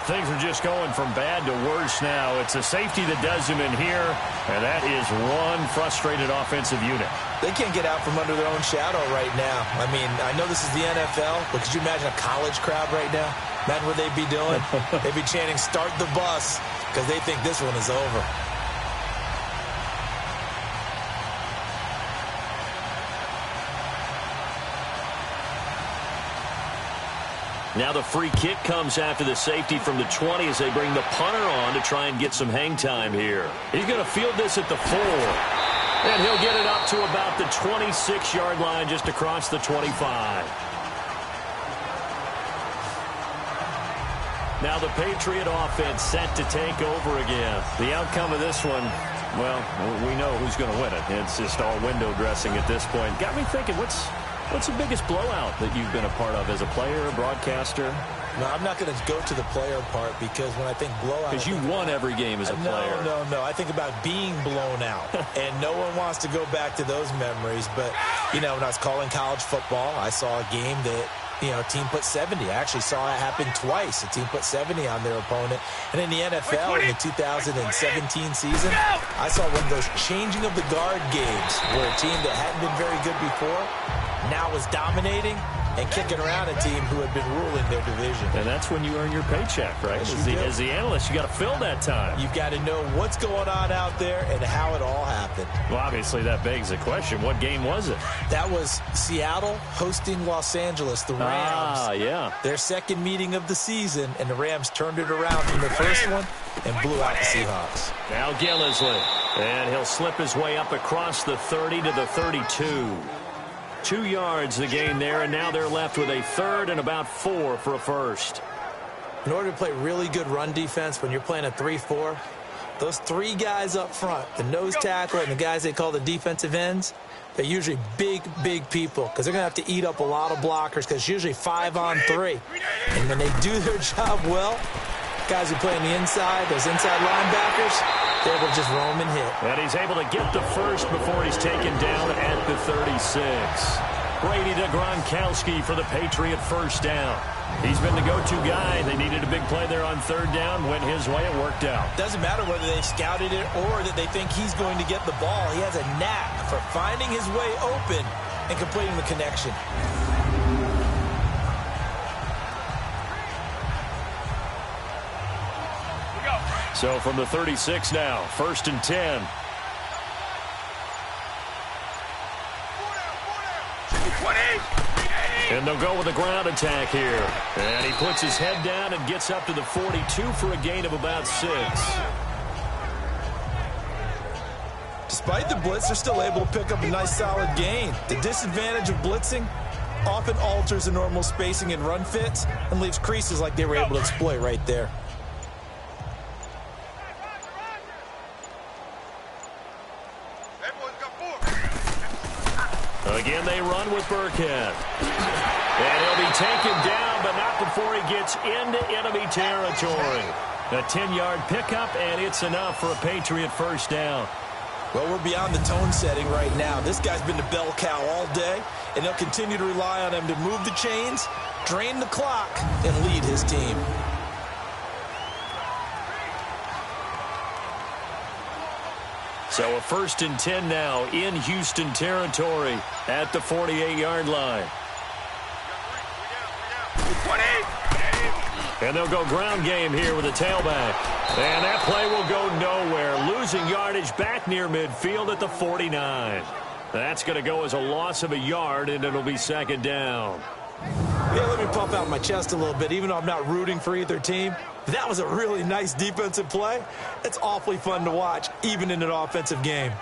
Things are just going from bad to worse now. It's a safety that does him in here, and that is one frustrated offensive unit. They can't get out from under their own shadow right now. I mean, I know this is the NFL, but could you imagine a college crowd right now? Imagine what they'd be doing. They'd be chanting, "Start the bus," because they think this one is over. Now the free kick comes after the safety from the 20 as they bring the punter on to try and get some hang time here. He's going to field this at the 4. And he'll get it up to about the 26-yard line just across the 25. Now the Patriot offense set to take over again. The outcome of this one, well, we know who's going to win it. It's just all window dressing at this point. Got me thinking, what's the biggest blowout that you've been a part of as a player, a broadcaster? No, I'm not going to go to the player part because when I think blowout... Because you won every game as a player. No. I think about being blown out. And no one wants to go back to those memories. But, you know, when I was calling college football, I saw a game that, you know, a team put 70. I actually saw it happen twice. A team put 70 on their opponent. And in the NFL, in the 2017 season, I saw one of those changing of the guard games where a team that hadn't been very good before now was dominating and kicking around a team who had been ruling their division. And that's when you earn your paycheck, right? As the analyst, you got to fill that time. You've got to know what's going on out there and how it all happened. Well, obviously, that begs the question, what game was it? That was Seattle hosting Los Angeles, the Rams. Yeah. Their second meeting of the season, and the Rams turned it around from the first one and blew out the Seahawks. Now Gillisley, and he'll slip his way up across the 30 to the 32. 2 yards the gain there, and now they're left with a third and about 4 for a first. In order to play really good run defense when you're playing a 3-4, those 3 guys up front, the nose tackle and the guys they call the defensive ends, they're usually big people because they're going to have to eat up a lot of blockers because it's usually 5 on 3. And when they do their job well, guys who play on the inside, those inside linebackers, they're able to just roam and hit. And he's able to get the first before he's taken down at the 36. Brady to Gronkowski for the Patriot first down. He's been the go-to guy. They needed a big play there on third down. Went his way. It worked out. Doesn't matter whether they scouted it or that they think he's going to get the ball. He has a knack for finding his way open and completing the connection. So from the 36 now, 1st and 10. And they'll go with a ground attack here. And he puts his head down and gets up to the 42 for a gain of about 6. Despite the blitz, they're still able to pick up a nice solid gain. The disadvantage of blitzing often alters the normal spacing and run fits and leaves creases like they were able to exploit right there. Again, they run with Burkhead. And he'll be taken down, but not before he gets into enemy territory. A 10-yard pickup, and it's enough for a Patriot first down. Well, we're beyond the tone setting right now. This guy's been the bell cow all day, and they'll continue to rely on him to move the chains, drain the clock, and lead his team. So a 1st and 10 now in Houston territory at the 48-yard line. And they'll go ground game here with a tailback. And that play will go nowhere. Losing yardage back near midfield at the 49. That's going to go as a loss of a yard, and it'll be 2nd down. Yeah, let me pump out my chest a little bit, even though I'm not rooting for either team. That was a really nice defensive play. It's awfully fun to watch, even in an offensive game.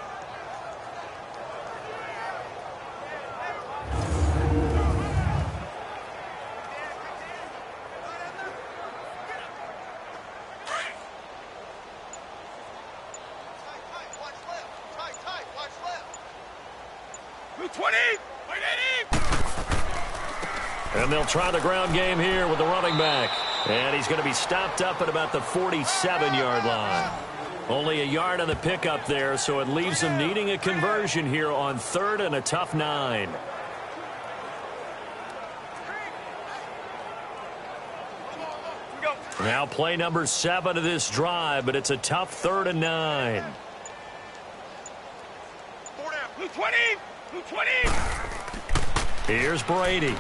And they'll try the ground game here with the running back. And he's going to be stopped up at about the 47-yard line. Only a yard on the pickup there, so it leaves them needing a conversion here on 3rd and a tough 9. Now play number 7 of this drive, but it's a tough 3rd and 9. Here's Brady.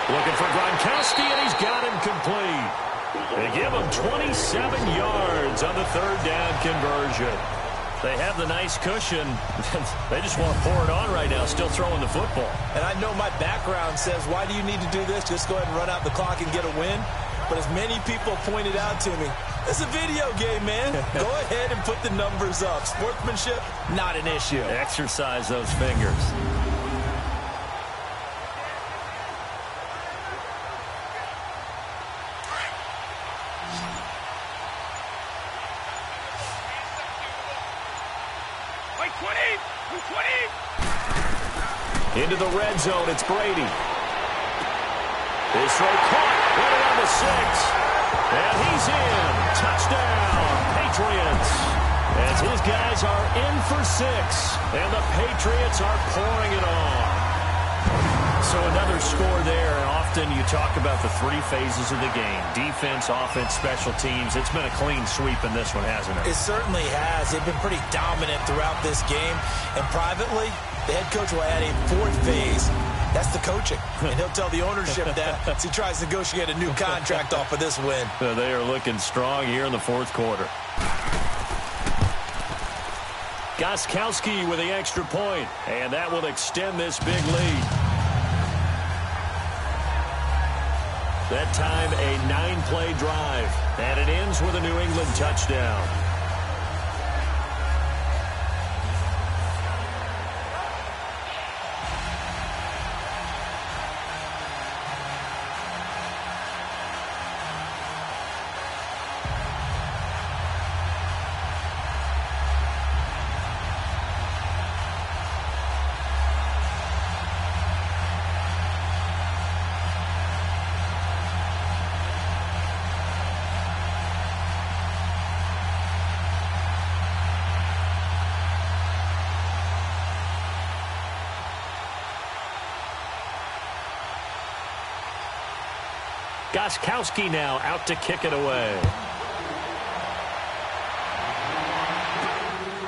Looking for Gronkowski, and he's got him complete. They give him 27 yards on the 3rd down conversion. They have the nice cushion. They just want to pour it on right now, still throwing the football. And I know my background says, why do you need to do this? Just go ahead and run out the clock and get a win. But as many people pointed out to me, it's a video game, man. Go ahead and put the numbers up. Sportsmanship, not an issue. Exercise those fingers. Into the red zone, it's Brady. His throw caught, running on the 6. And he's in. Touchdown, Patriots. As his guys are in for 6. And the Patriots are pouring it on. So another score there. And often you talk about the 3 phases of the game. Defense, offense, special teams. It's been a clean sweep in this one, hasn't it? It certainly has. They've been pretty dominant throughout this game. And privately, the head coach will add a 4th phase. That's the coaching. And he'll tell the ownership that as he tries to negotiate a new contract off of this win. They are looking strong here in the 4th quarter. Gostkowski with the extra point. And that will extend this big lead. That time a 9-play drive. And it ends with a New England touchdown. Gostkowski now out to kick it away.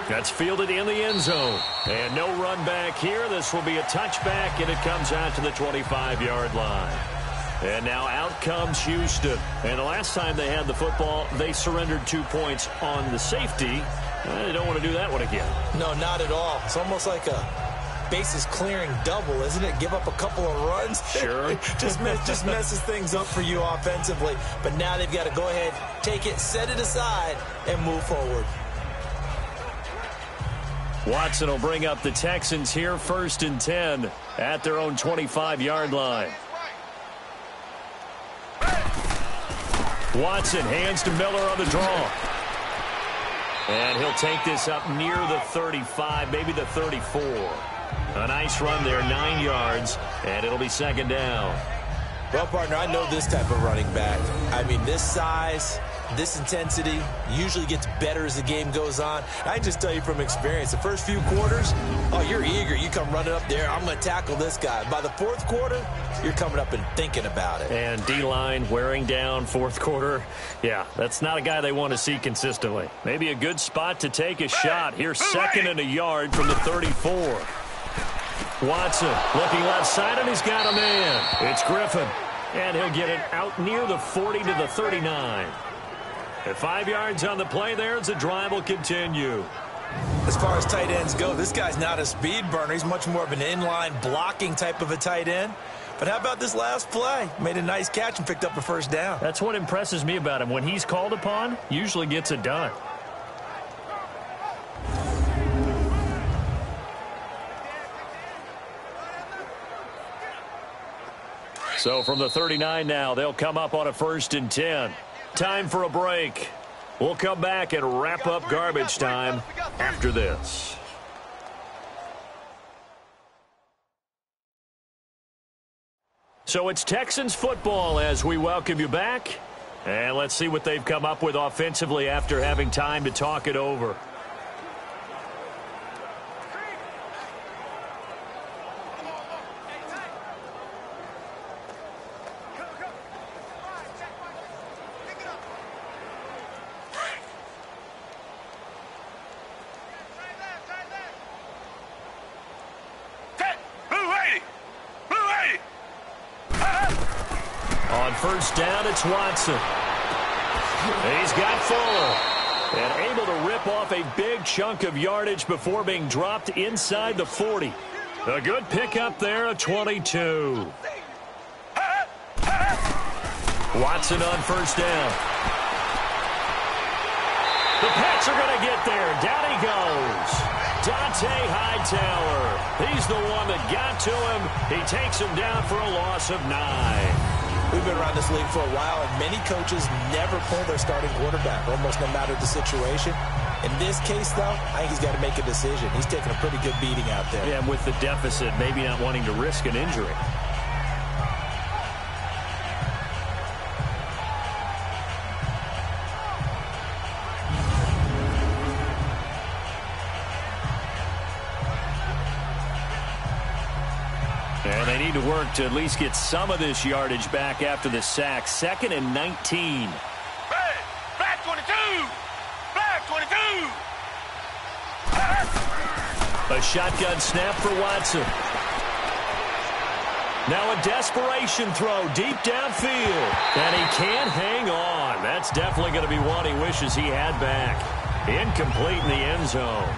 That's fielded in the end zone. And no run back here. This will be a touchback, and it comes out to the 25-yard line. And now out comes Houston. And the last time they had the football, they surrendered 2 points on the safety. They don't want to do that one again. No, not at all. It's almost like a bases clearing double, isn't it? Give up a couple of runs. Sure. just messes things up for you offensively. But now they've got to go ahead, take it, set it aside, and move forward. Watson will bring up the Texans here, 1st and 10 at their own 25-yard line. Watson hands to Miller on the draw. And he'll take this up near the 35, maybe the 34. A nice run there, 9 yards, and it'll be 2nd down. Well, partner, I know this type of running back. I mean, this size, this intensity usually gets better as the game goes on. I can just tell you from experience, the first few quarters, oh, you're eager. You come running up there, I'm going to tackle this guy. By the 4th quarter, you're coming up and thinking about it. And D-line wearing down 4th quarter. Yeah, that's not a guy they want to see consistently. Maybe a good spot to take a shot. Here's 2nd and a yard from the 34. Watson looking left side, and he's got a man. It's Griffin. And he'll get it out near the 40 to the 39. At 5 yards on the play there as the drive will continue. As far as tight ends go, this guy's not a speed burner. He's much more of an inline blocking type of a tight end. But how about this last play? Made a nice catch and picked up a 1st down. That's what impresses me about him. When he's called upon, usually gets it done. So from the 39 now, they'll come up on a 1st and 10. Time for a break. We'll come back and wrap up garbage time after this. So it's Texans football as we welcome you back. And let's see what they've come up with offensively after having time to talk it over. On 1st down, it's Watson. He's got Fuller. And able to rip off a big chunk of yardage before being dropped inside the 40. A good pickup there, a 22. Watson on first down. The Pats are going to get there. Down he goes. Dante Hightower. He's the one that got to him. He takes him down for a loss of 9. We've been around this league for a while, and many coaches never pull their starting quarterback, almost no matter the situation. In this case, though, I think he's got to make a decision. He's taking a pretty good beating out there. Yeah, and with the deficit, maybe not wanting to risk an injury. And they need to work to at least get some of this yardage back after the sack. 2nd and 19. Flag 22! Flag 22! A shotgun snap for Watson. Now a desperation throw deep downfield. And he can't hang on. That's definitely going to be one he wishes he had back. Incomplete in the end zone.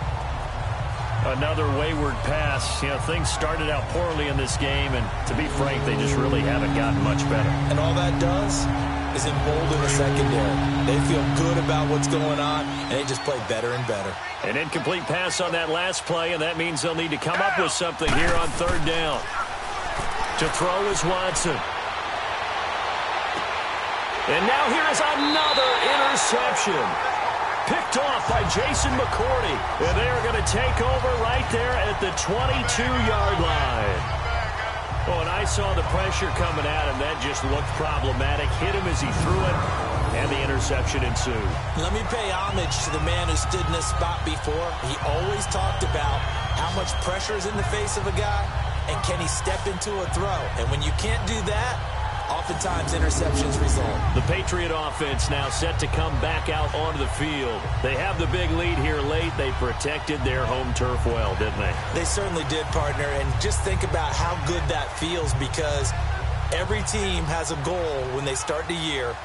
Another wayward pass. You know, things started out poorly in this game, and to be frank, they just really haven't gotten much better. And all that does is embolden the secondary. They feel good about what's going on, and they just play better and better. An incomplete pass on that last play, and that means they'll need to come up with something here on 3rd down. To throw is Watson. And now here is another interception. Picked off by Jason McCourty. And they are going to take over right there at the 22-yard line. Oh, and I saw the pressure coming at him. That just looked problematic. Hit him as he threw it, and the interception ensued. Let me pay homage to the man who stood in this spot before. He always talked about how much pressure is in the face of a guy, and can he step into a throw. And when you can't do that, oftentimes interceptions result. The Patriot offense now set to come back out onto the field. They have the big lead here late. They protected their home turf well, didn't they? They certainly did, partner. And just think about how good that feels, because every team has a goal when they start the year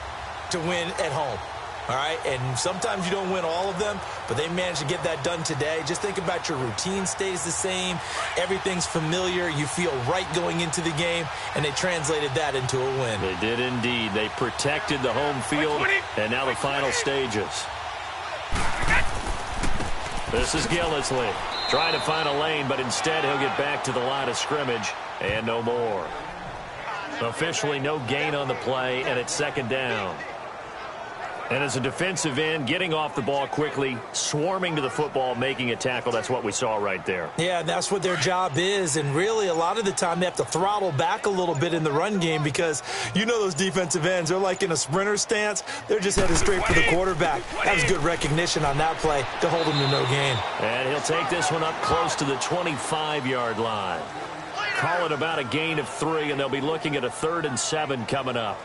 to win at home. All right, and sometimes you don't win all of them, but they managed to get that done today. Just think about your routine stays the same. Everything's familiar. You feel right going into the game, and they translated that into a win. They did indeed. They protected the home field, and now the final stages. This is Gillisley trying to find a lane, but instead he'll get back to the line of scrimmage, and no more. Officially no gain on the play, and it's 2nd down. And as a defensive end, getting off the ball quickly, swarming to the football, making a tackle, that's what we saw right there. Yeah, that's what their job is. And really, a lot of the time, they have to throttle back a little bit in the run game, because you know those defensive ends, they're like in a sprinter stance. They're just headed straight for the quarterback. That was good recognition on that play to hold him to no gain. And he'll take this one up close to the 25-yard line. Call it about a gain of 3, and they'll be looking at a 3rd and 7 coming up.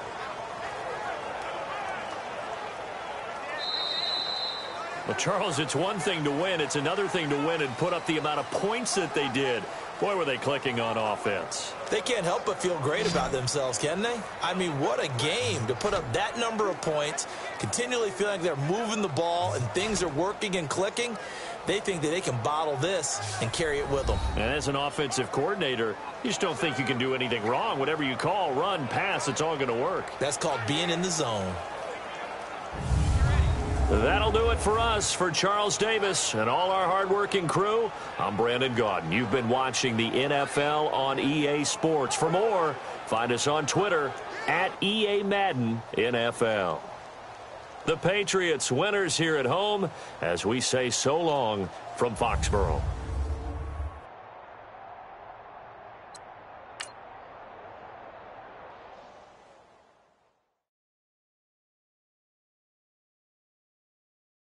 Well, Charles, it's one thing to win. It's another thing to win and put up the amount of points that they did. Boy, were they clicking on offense. They can't help but feel great about themselves, can they? I mean, what a game to put up that number of points, continually feeling like they're moving the ball and things are working and clicking. They think that they can bottle this and carry it with them. And as an offensive coordinator, you just don't think you can do anything wrong. Whatever you call, run, pass, it's all going to work. That's called being in the zone. That'll do it for us. For Charles Davis and all our hardworking crew, I'm Brandon Gaudin. You've been watching the NFL on EA Sports. For more, find us on Twitter at EA Madden NFL. The Patriots winners here at home as we say so long from Foxborough.